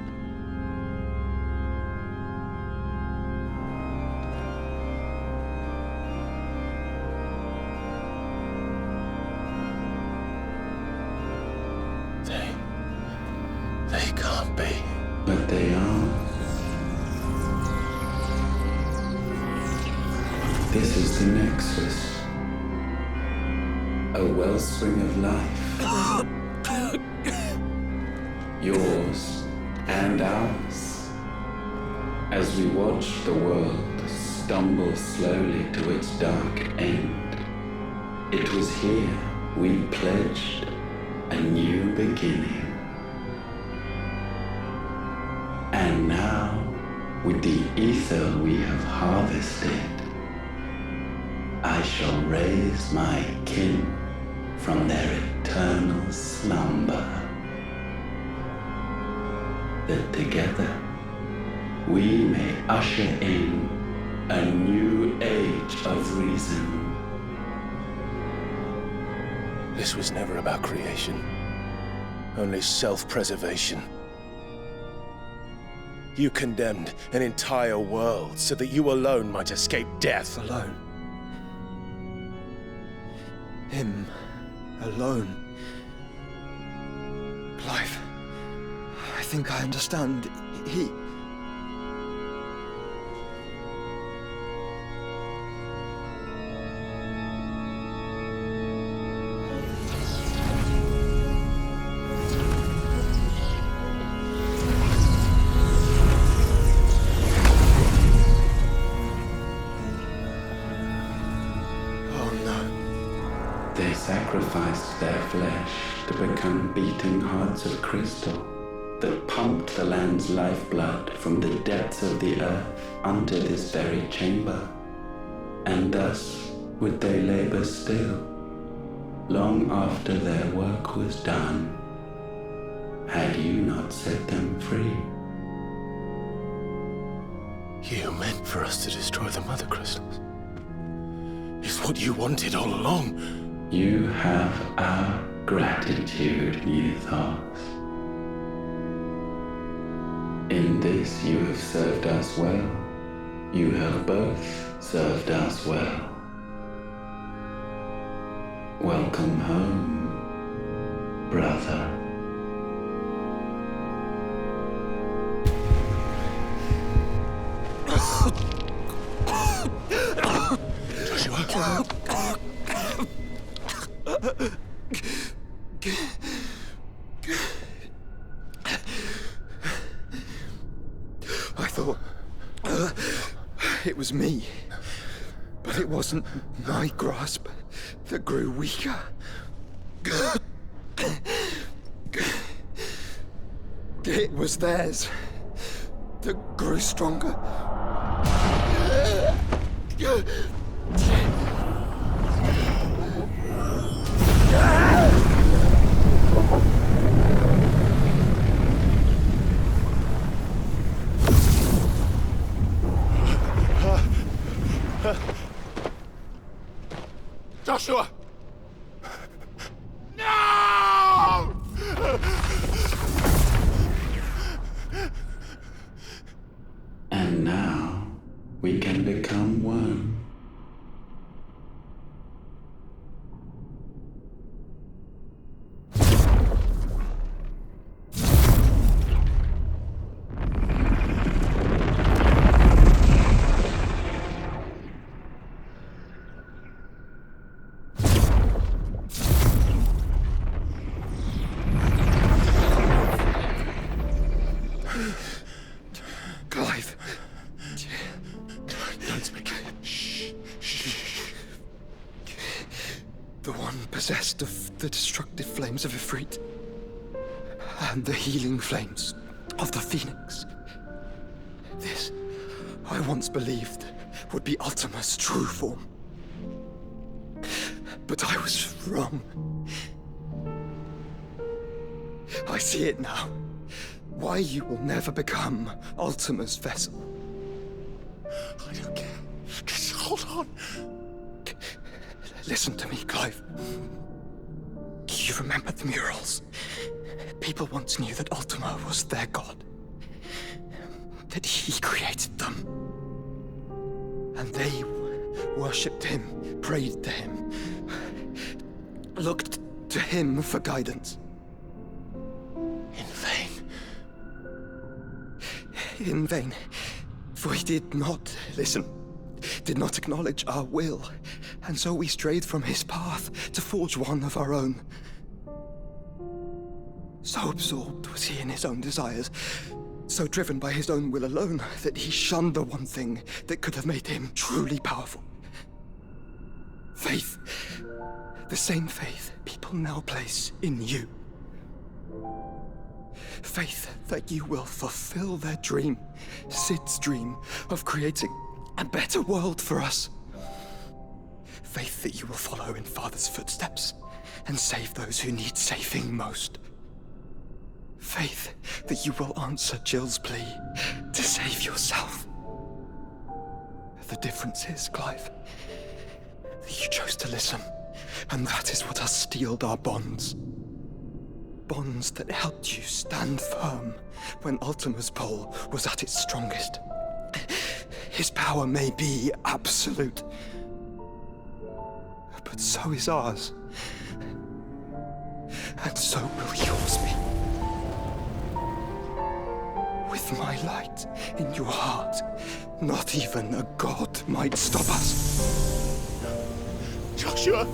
They can't be. But they are. This is the Nexus. A wellspring of life. Yours and ours. As we watch the world stumble slowly to its dark end, it was here we pledged a new beginning. And now, with the ether we have harvested, I shall raise my kin from their eternal slumber, that together we may usher in a new age of reason. This was never about creation, only self-preservation. You condemned an entire world so that you alone might escape death. Alone. Him. Alone. Clive. I think I understand. He... They sacrificed their flesh to become beating hearts of crystal that pumped the land's lifeblood from the depths of the earth unto this very chamber. And thus would they labor still, long after their work was done, had you not set them free. You meant for us to destroy the mother crystals. It's what you wanted all along. You have our gratitude, Euthos. In this you have served us well. You have both served us well. Welcome home, brother. Joshua. I thought it was me, but it wasn't my grasp that grew weaker. It was theirs that grew stronger. Joshua! No! And now we can become one. Clive. Don't speak. Shh. The one possessed of the destructive flames of Ifrit and the healing flames of the Phoenix. This, I once believed, would be Ultima's true form. But I was wrong. I see it now. Why you will never become Ultima's vessel. I don't care. Just hold on. Listen to me, Clive. You remember the murals? People once knew that Ultima was their god. That he created them. And they worshipped him, prayed to him, looked to him for guidance. In vain. In vain. For he did not listen, did not acknowledge our will, and so we strayed from his path to forge one of our own. So absorbed was he in his own desires, so driven by his own will alone, that he shunned the one thing that could have made him truly powerful. Faith. The same faith people now place in you. Faith that you will fulfill their dream, Sid's dream, of creating a better world for us. Faith that you will follow in Father's footsteps and save those who need saving most. Faith that you will answer Jill's plea to save yourself. The difference is, Clive, that you chose to listen, and that is what has steeled our bonds. Bonds that helped you stand firm when Ultima's pull was at its strongest. His power may be absolute, but so is ours. And so will yours be. With my light in your heart, not even a god might stop us. Joshua!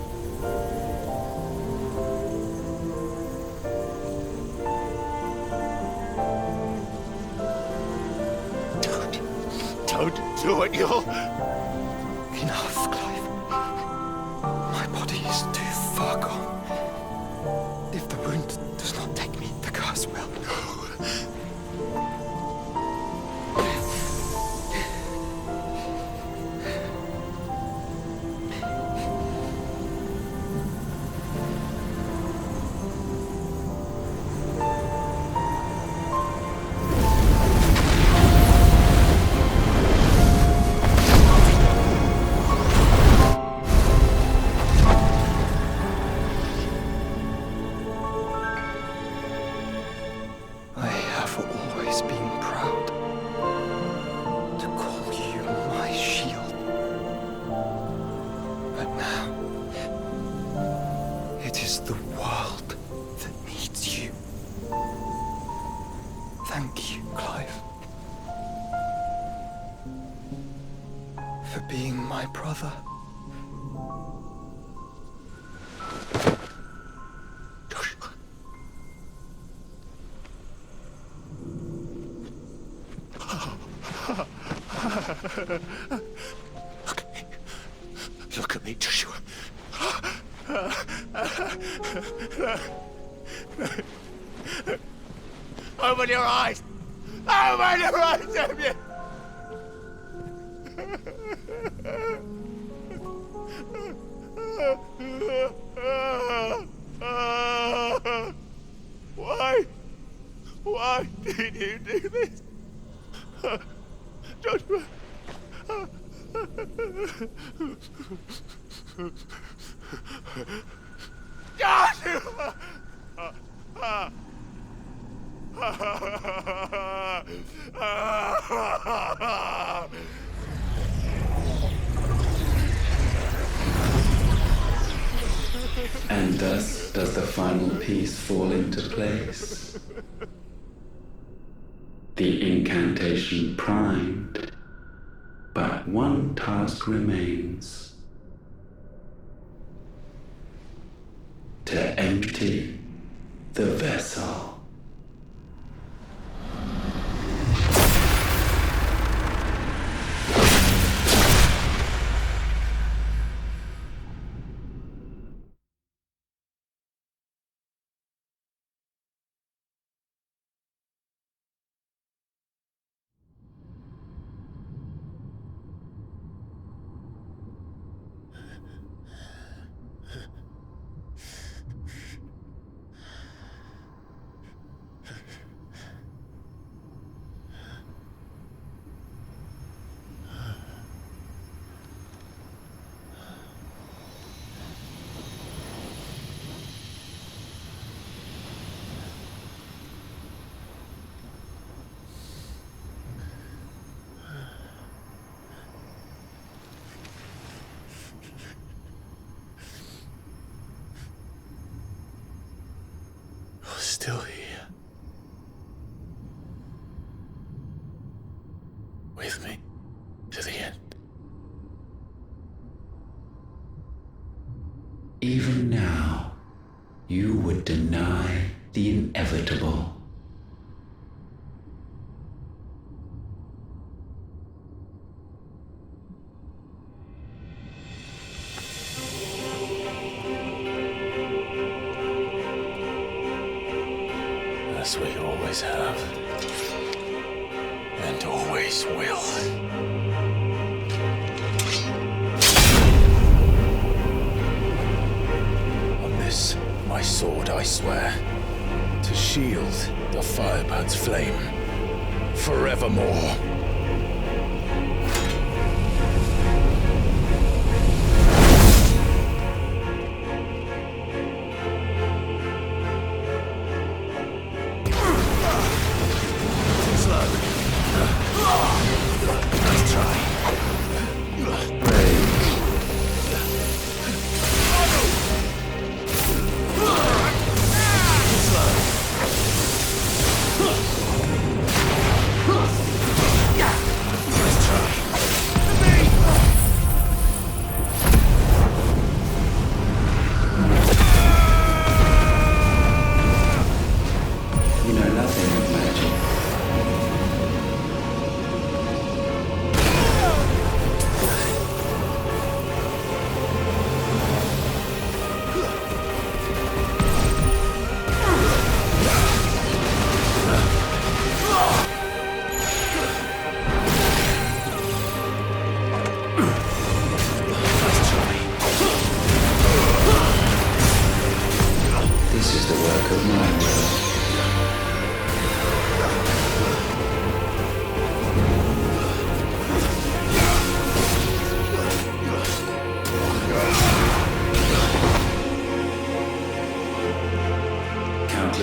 Don't do it, you'll... Enough, Clive. My body is too far gone. If the wound does not take me, the curse will. Thank you, Clive. For being my brother. Look at me, Joshua. Open your eyes! Open your eyes, damn you! Why? Why did you do this? Joshua! Joshua! And thus does the final piece fall into place. The incantation primed, but one task remains. To empty the vessel. Still here. With me to the end. Even now, you would deny the inevitable. As we always have, and always will. On this, my sword, I swear, to shield the Firebird's flame forevermore.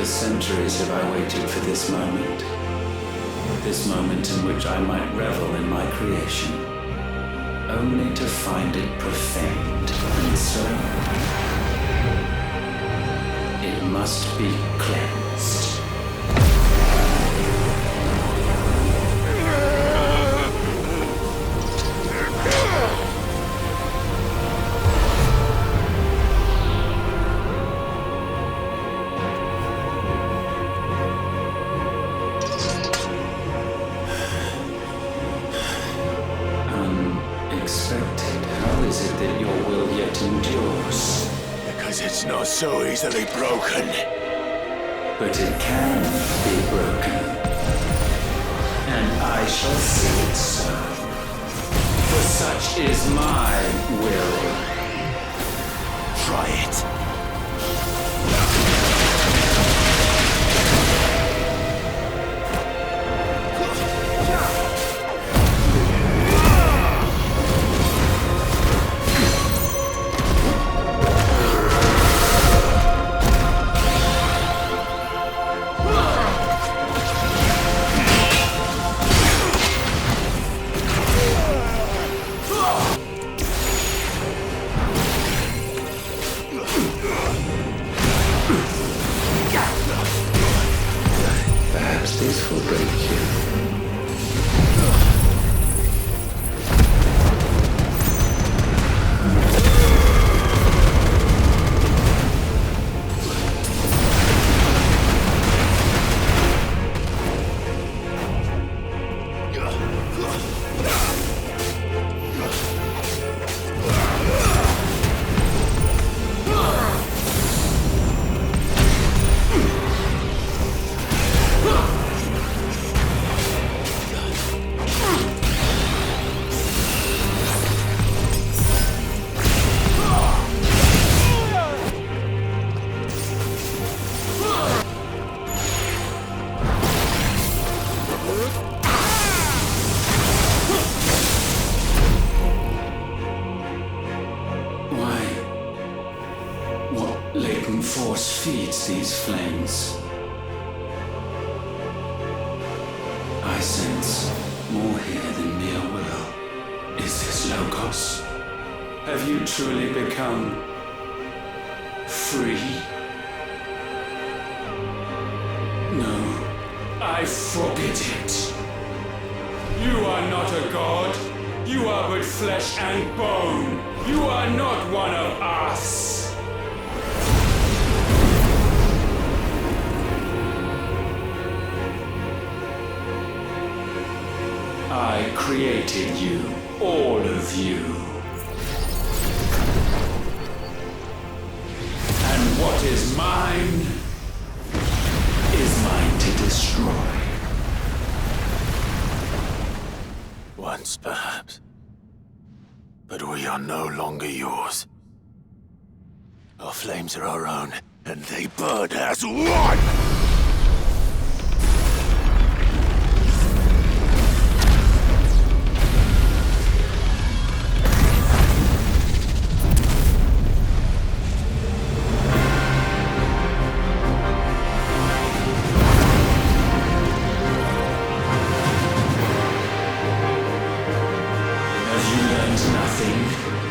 Centuries have I waited for this moment in which I might revel in my creation, only to find it profaned, and so it must be cleansed. yet endures. Because it's not so easily broken. But it can be broken. And I shall see it so. For such is my will. Try it. Perhaps this will break you. Latent force feeds these flames. I sense more here than mere will. Is this Logos? Have you truly become free? No, I forbid it. You are not a god. You are but flesh and bone. You are not one of us. I created you, all of you. And what is mine to destroy. Once, perhaps. But we are no longer yours. Our flames are our own, and they burn as one!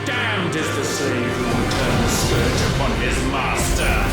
Damned is the slave who will turn the scourge upon his master!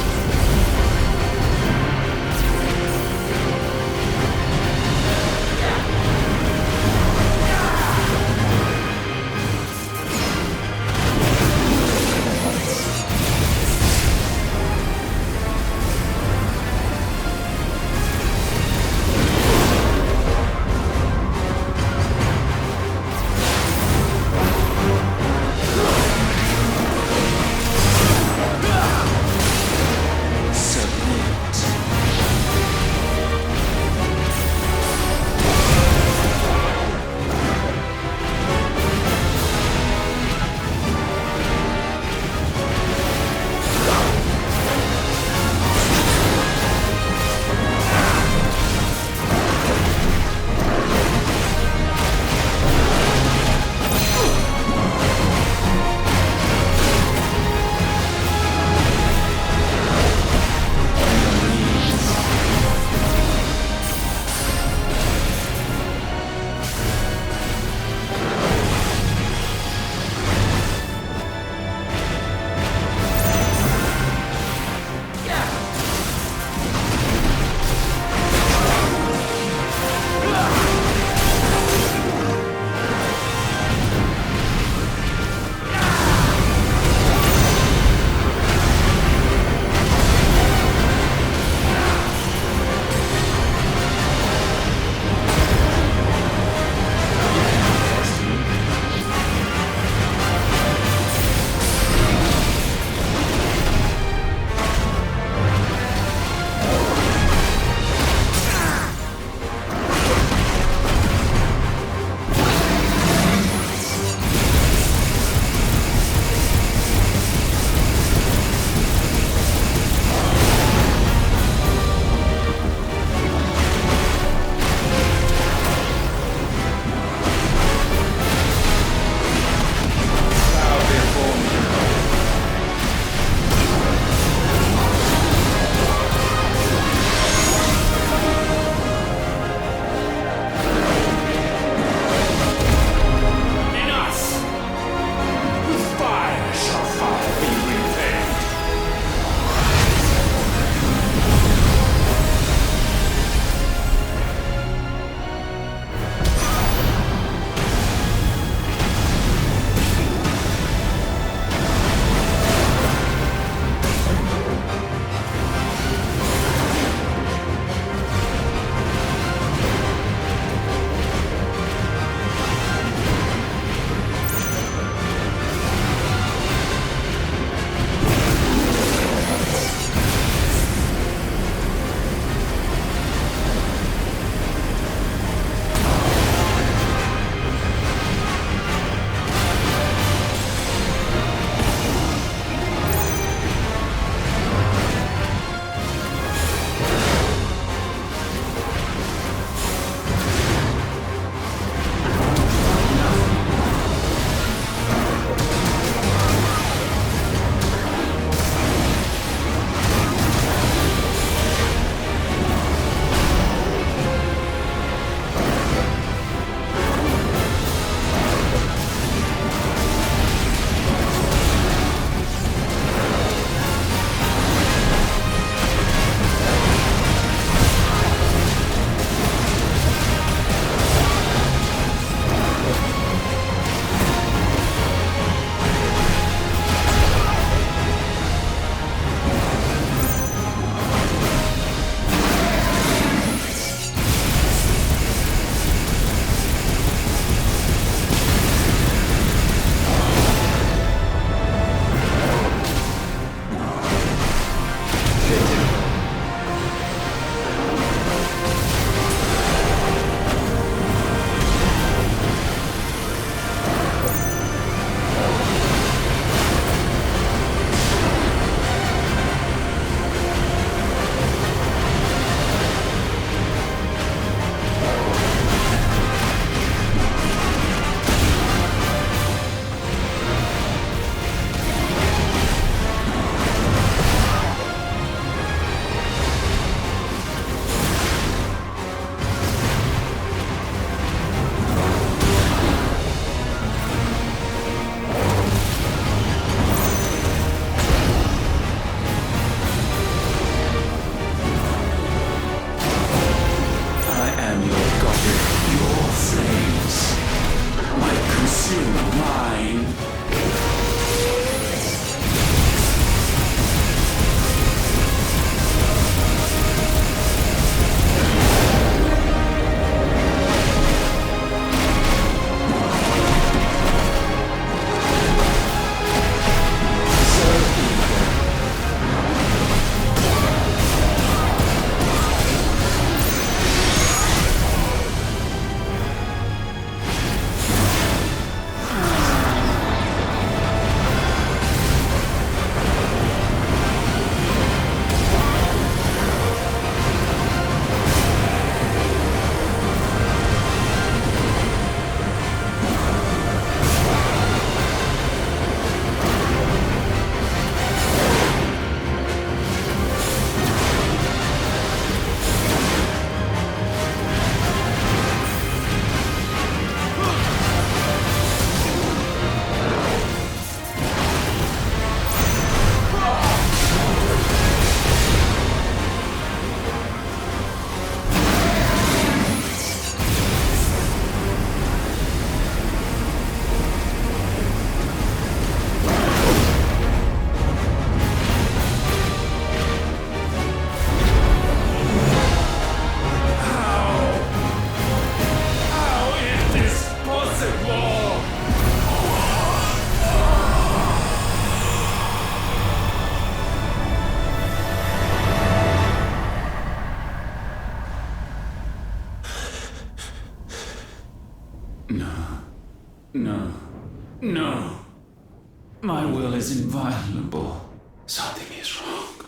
is inviolable. Something is wrong.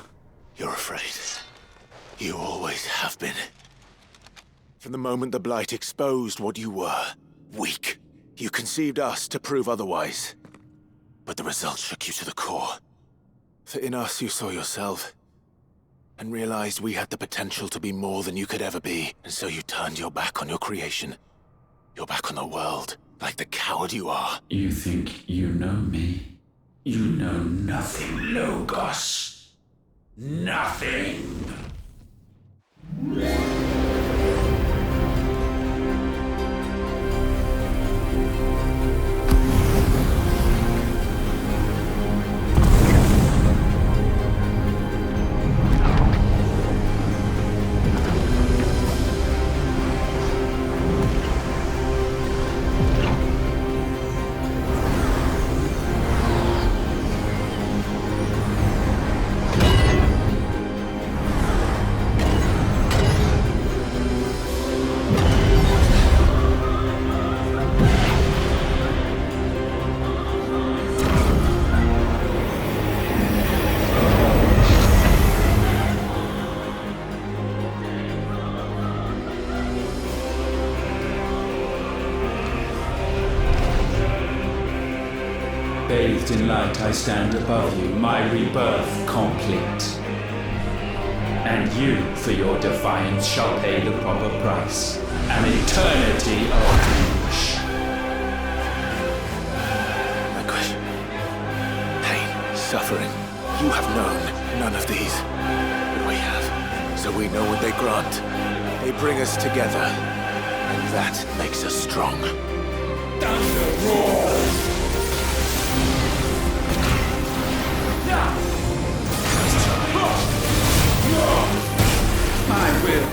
You're afraid. You always have been. From the moment the Blight exposed what you were, weak, you conceived us to prove otherwise. But the results shook you to the core. For in us you saw yourself, and realized we had the potential to be more than you could ever be, and so you turned your back on your creation. Your back on the world, like the coward you are. You think you know me? You know nothing, Logos. Nothing! Bathed in light, I stand above you, my rebirth complete. And you, for your defiance, shall pay the proper price. An eternity of anguish. Anguish. Pain. Suffering. You have known none of these. But we have. So we know what they grant. They bring us together. And that makes us strong. Thunder roars! I will.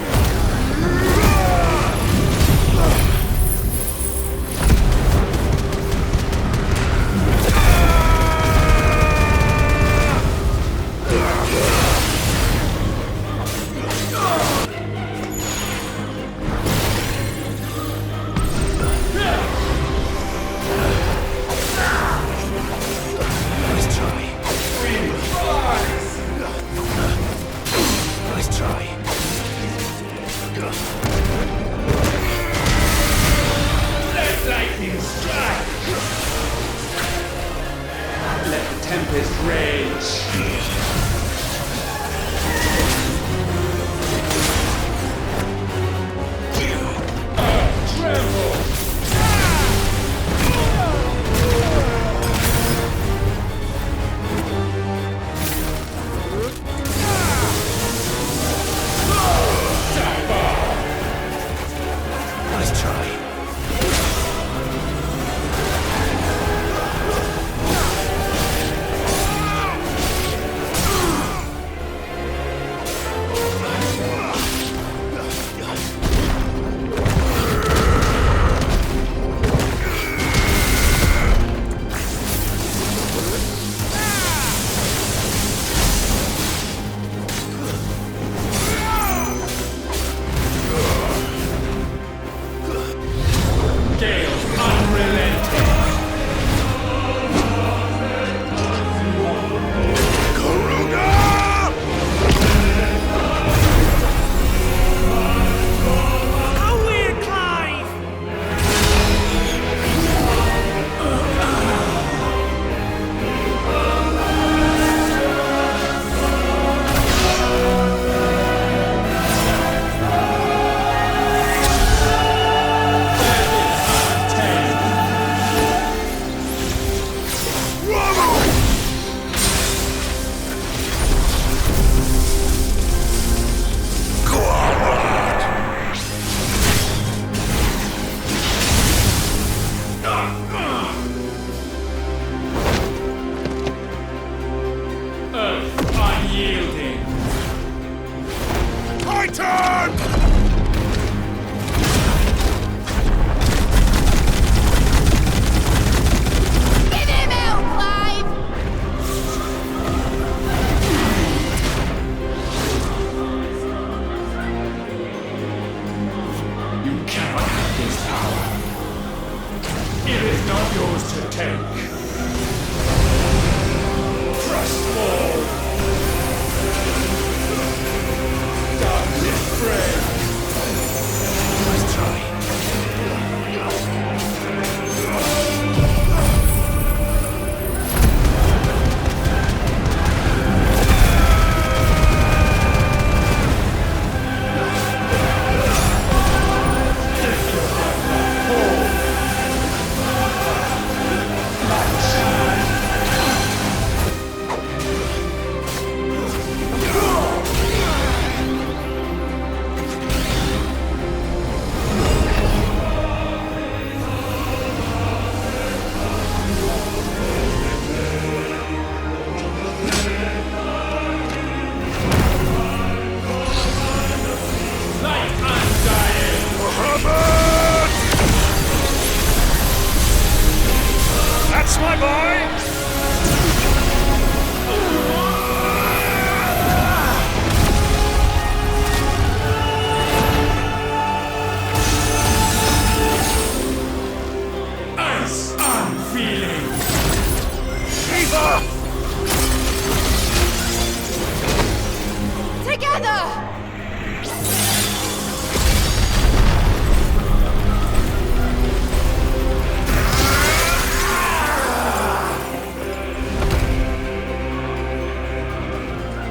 It is not yours to take.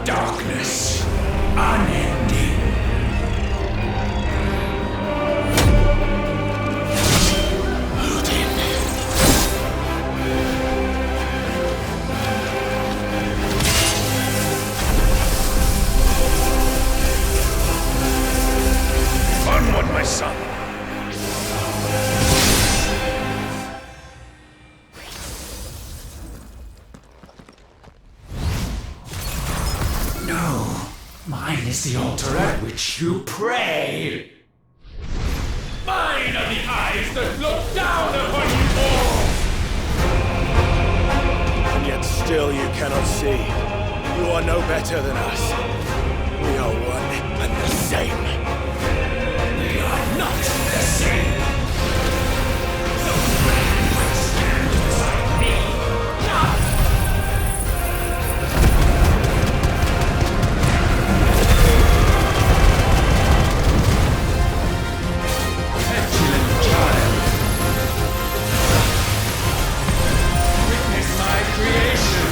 darkness, unending. Onward, my son. No, mine is the altar at which you pray. Mine are the eyes that look down upon you all. And yet still you cannot see. You are no better than us. We are one and the same. We are not the same. So man will stand beside me. Not. Petulant child. Witness my creation.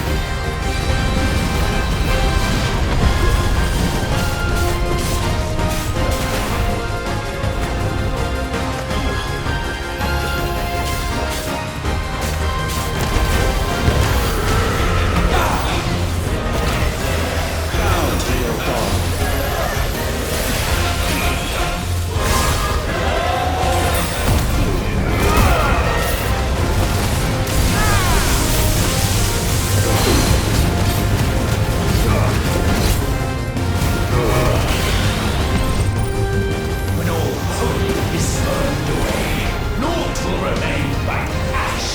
When all hope is burned away, naught will remain but ash.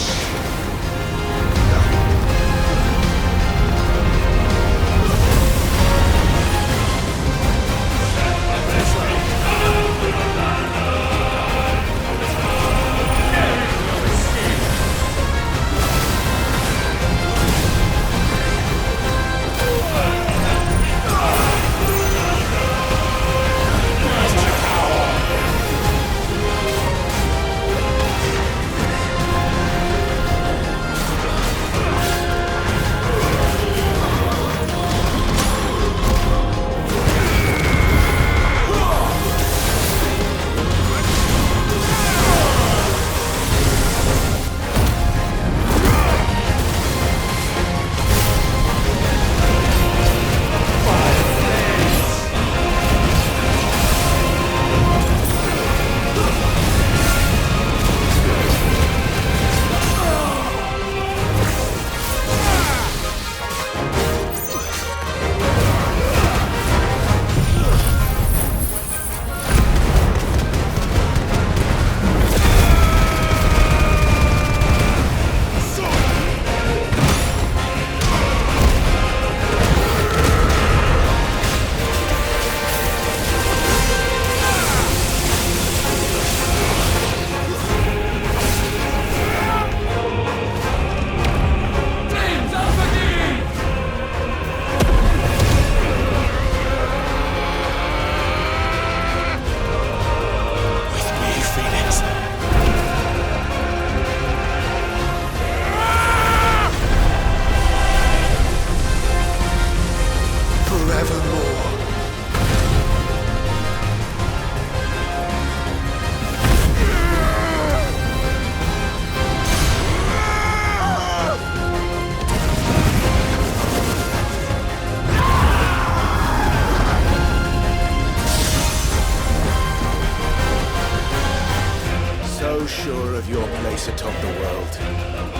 So sure of your place atop the world,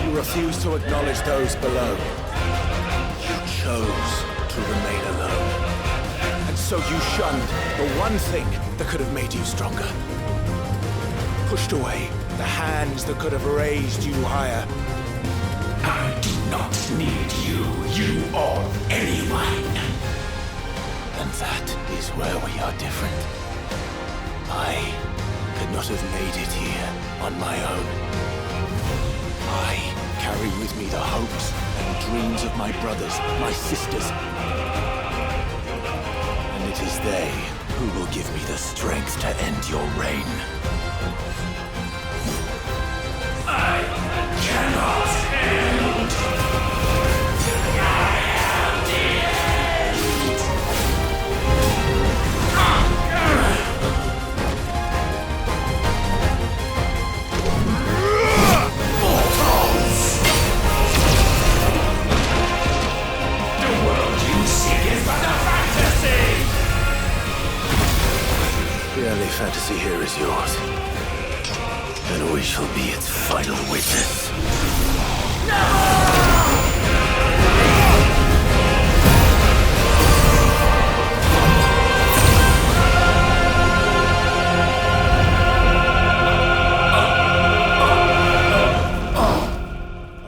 you refuse to acknowledge those below. You chose to remain alone. And so you shunned the one thing that could have made you stronger. Pushed away the hands that could have raised you higher. I do not need you, you or anyone. And that is where we are different. I could not have made it here on my own. I carry with me the hopes and dreams of my brothers, my sisters. And it is they who will give me the strength to end your reign. I cannot end. I am the end. music is but a fantasy! The only fantasy here is yours. And we shall be its final witness.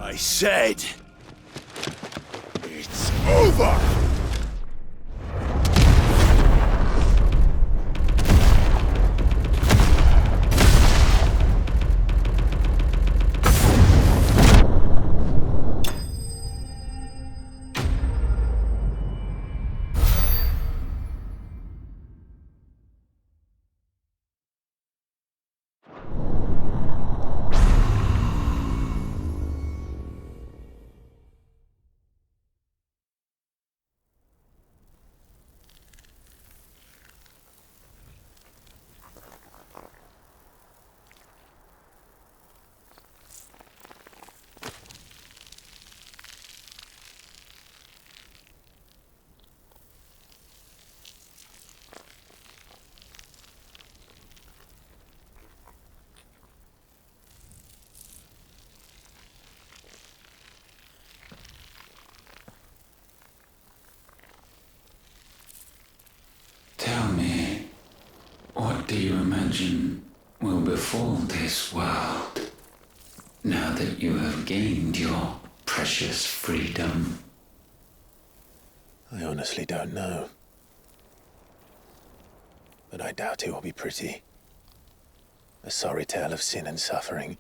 I said, it's over! Tell me, what do you imagine will befall this world now that you have gained your precious freedom? I honestly don't know. But I doubt it will be pretty. A sorry tale of sin and suffering,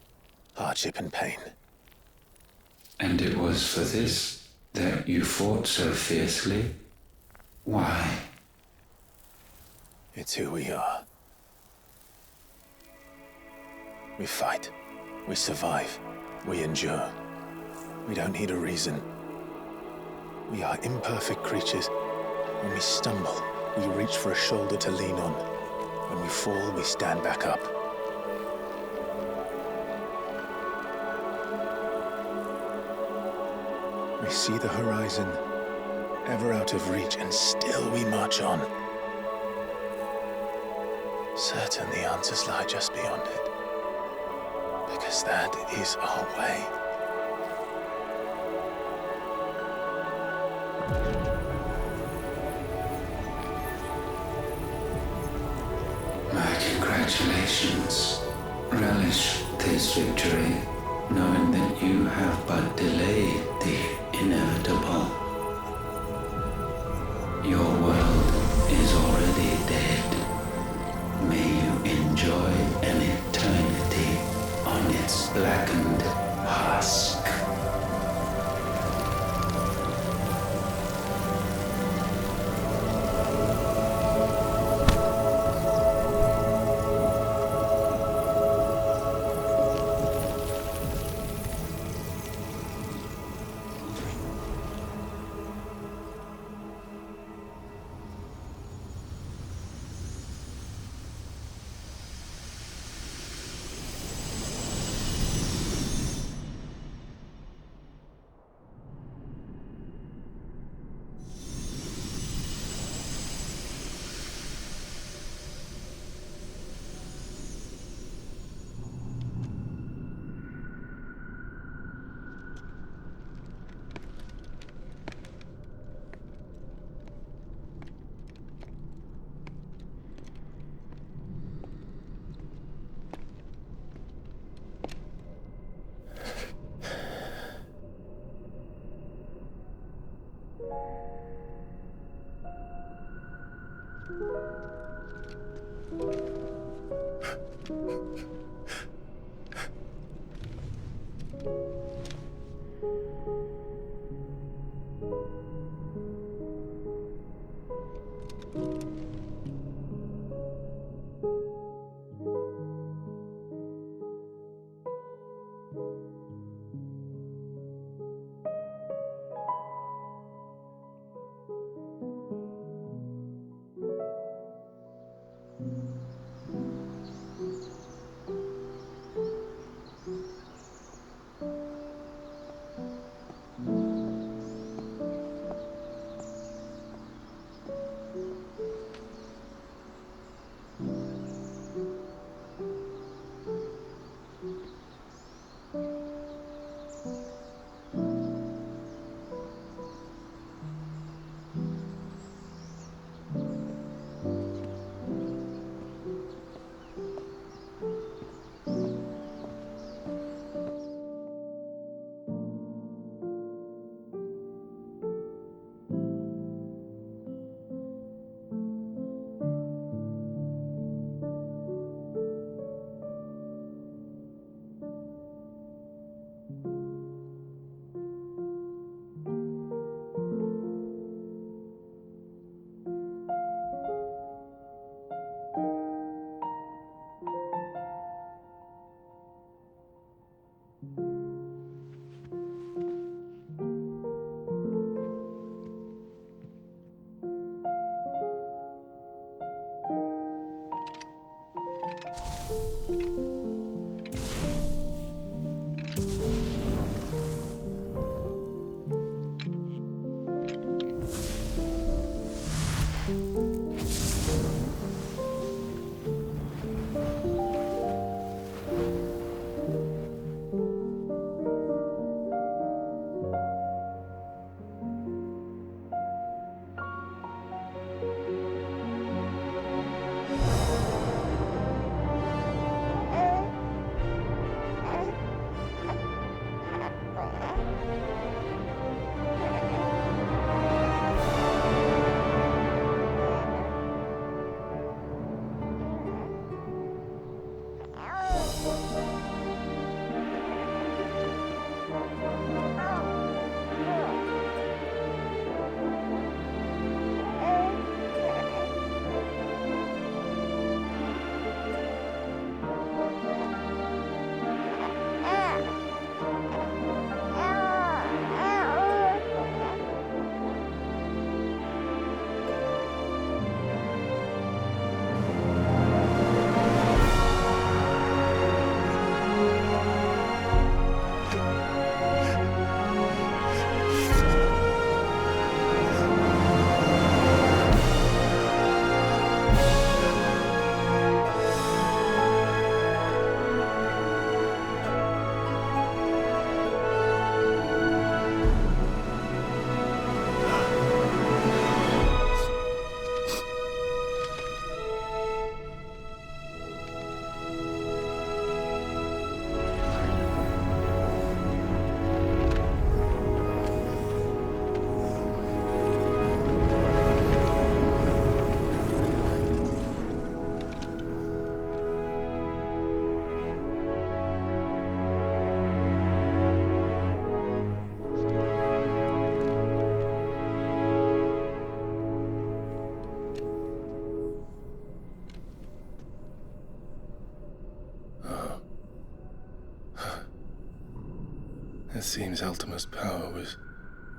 hardship and pain. And it was for this that you fought so fiercely? Why? It's who we are. We fight. We survive. We endure. We don't need a reason. We are imperfect creatures. When we stumble, we reach for a shoulder to lean on. When we fall, we stand back up. We see the horizon, ever out of reach, and still we march on. Certain the answers lie just beyond it, because that is our way. My congratulations. Relish this victory, knowing that you have but delayed the inevitable. Your world is already dead. May you enjoy an eternity on its blackened husk. It seems Ultima's power was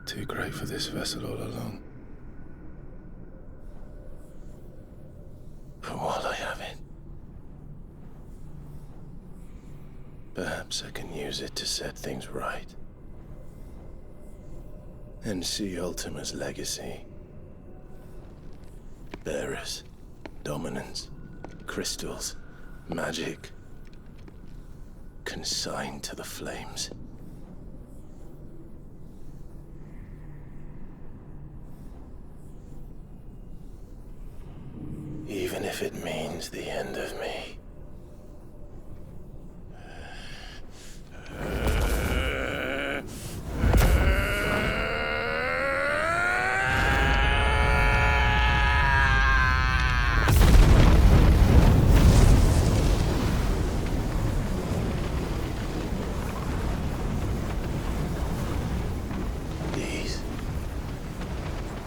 too great for this vessel all along. But while I have it, perhaps I can use it to set things right. And see Ultima's legacy. Bearers, dominance, crystals, magic, consigned to the flames. Even if it means the end of me.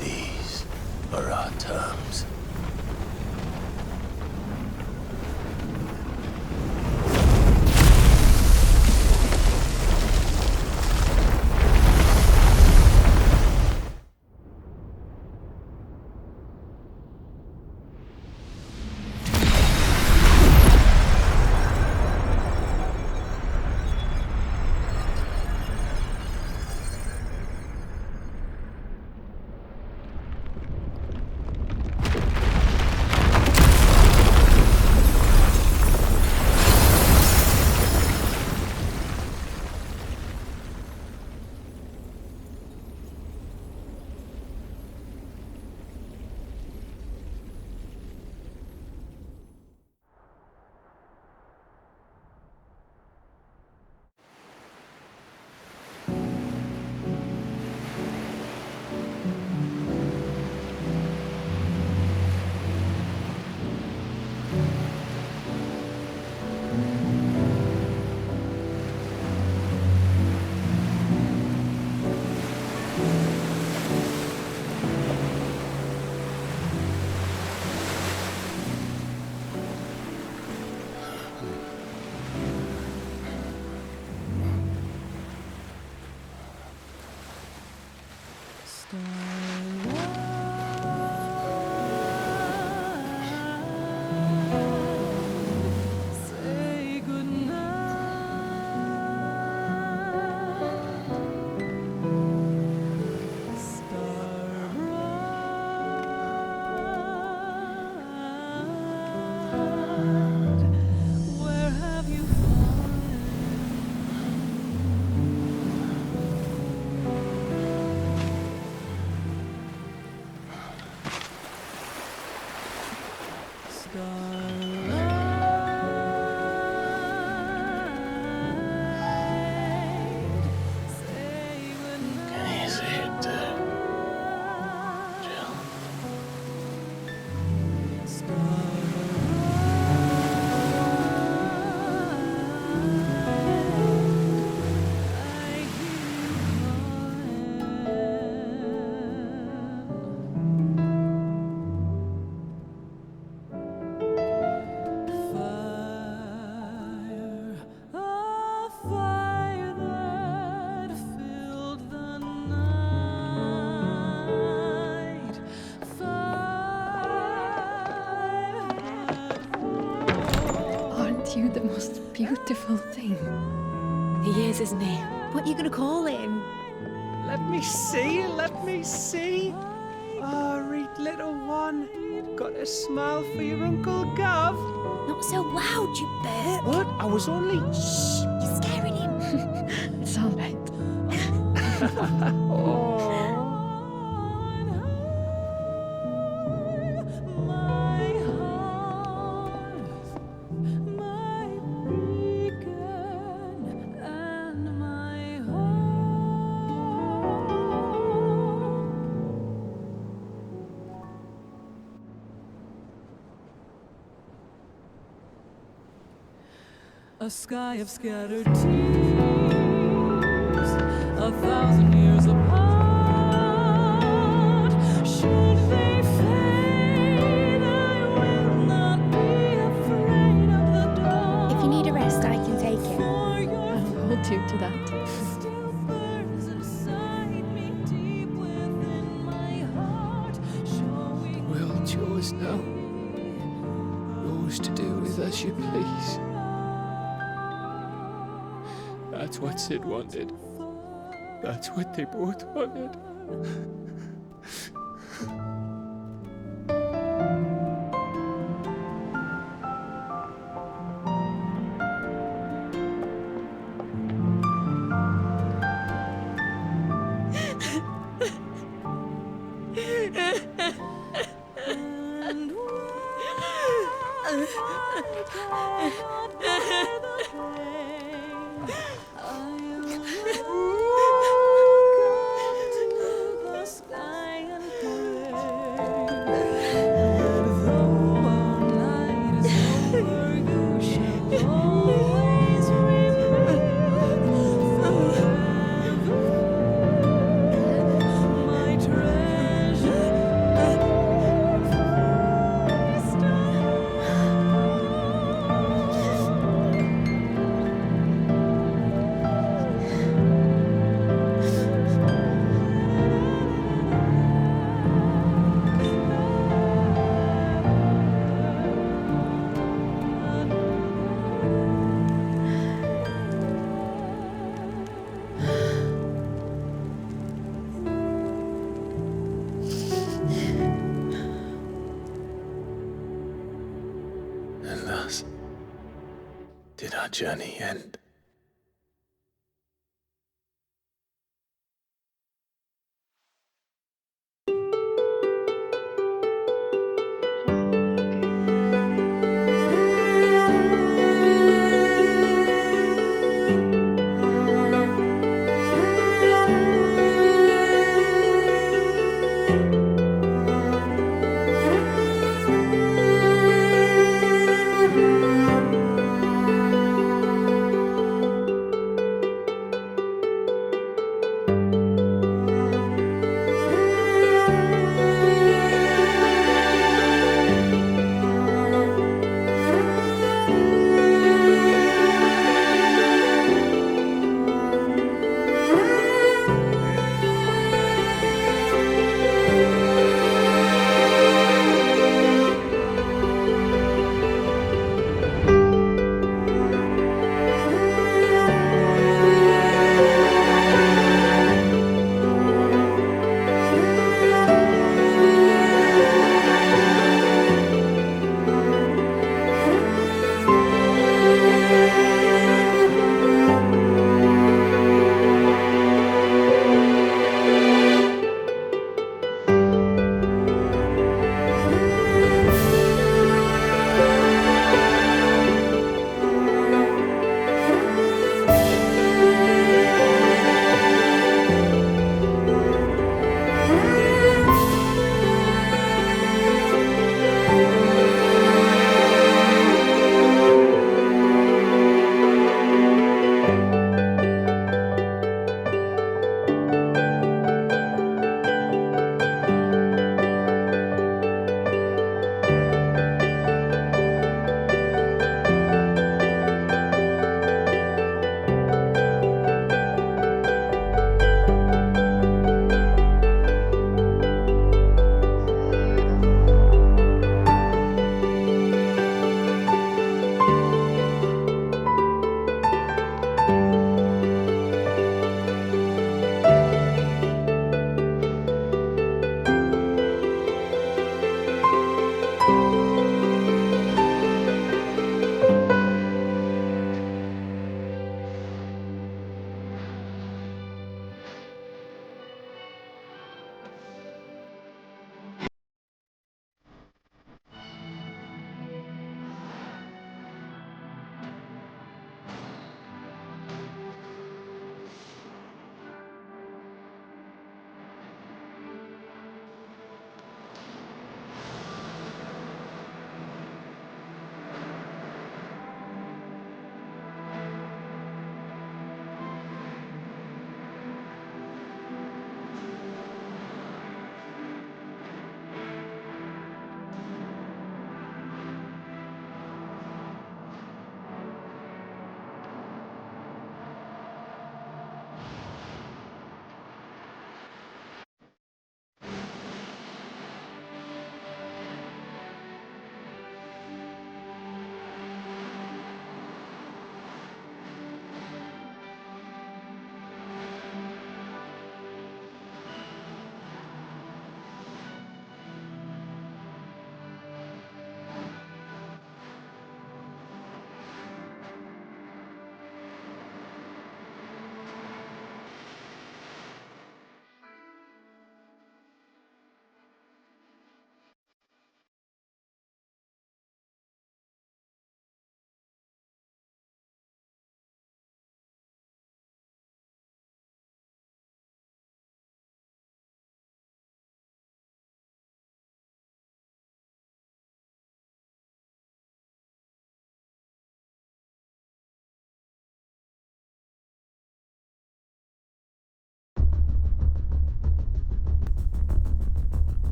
These are our terms. You the most beautiful thing. He is, isn't he? What are you gonna call him? Let me see, let me see. Oh, Reed, little one. Got a smile for your Uncle Gav. Not so loud, you burp. What? I was only... Shh, you're scaring him. It's all right. A sky of scattered tears, 1,000 years apart. Should they fade, I will not be afraid of the dark. If you need a rest, I can take it. I'll hold you to that. It's yours now. Yours to do with as you please. That's what Sid wanted. That's what they both wanted. And thus did our journey end.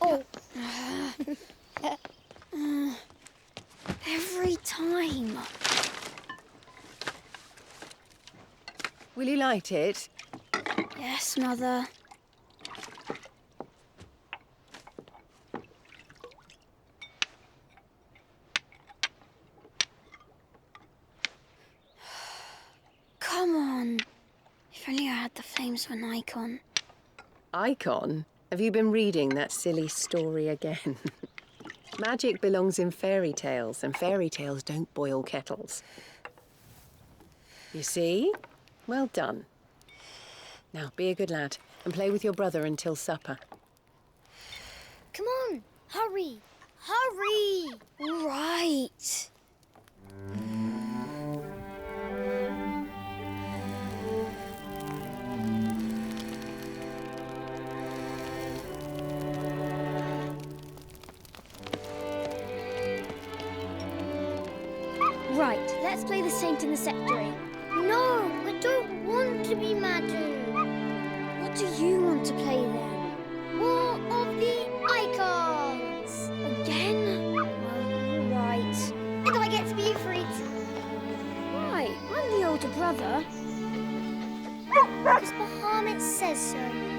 Oh. Every time. Will you light it? Yes, Mother. Come on. If only I had the flames for an icon. Icon? Have you been reading that silly story again? Magic belongs in fairy tales, and fairy tales don't boil kettles. You see? Well done. Now, be a good lad and play with your brother until supper. Come on, hurry! Hurry! Right. Right, let's play the Saint in the Secretary. No, I don't want to be Madu. What do you want to play then? War of the Icons! Again? Well, right. And I get to be Ifrit. Right, I'm the older brother. Because Bahamut says so.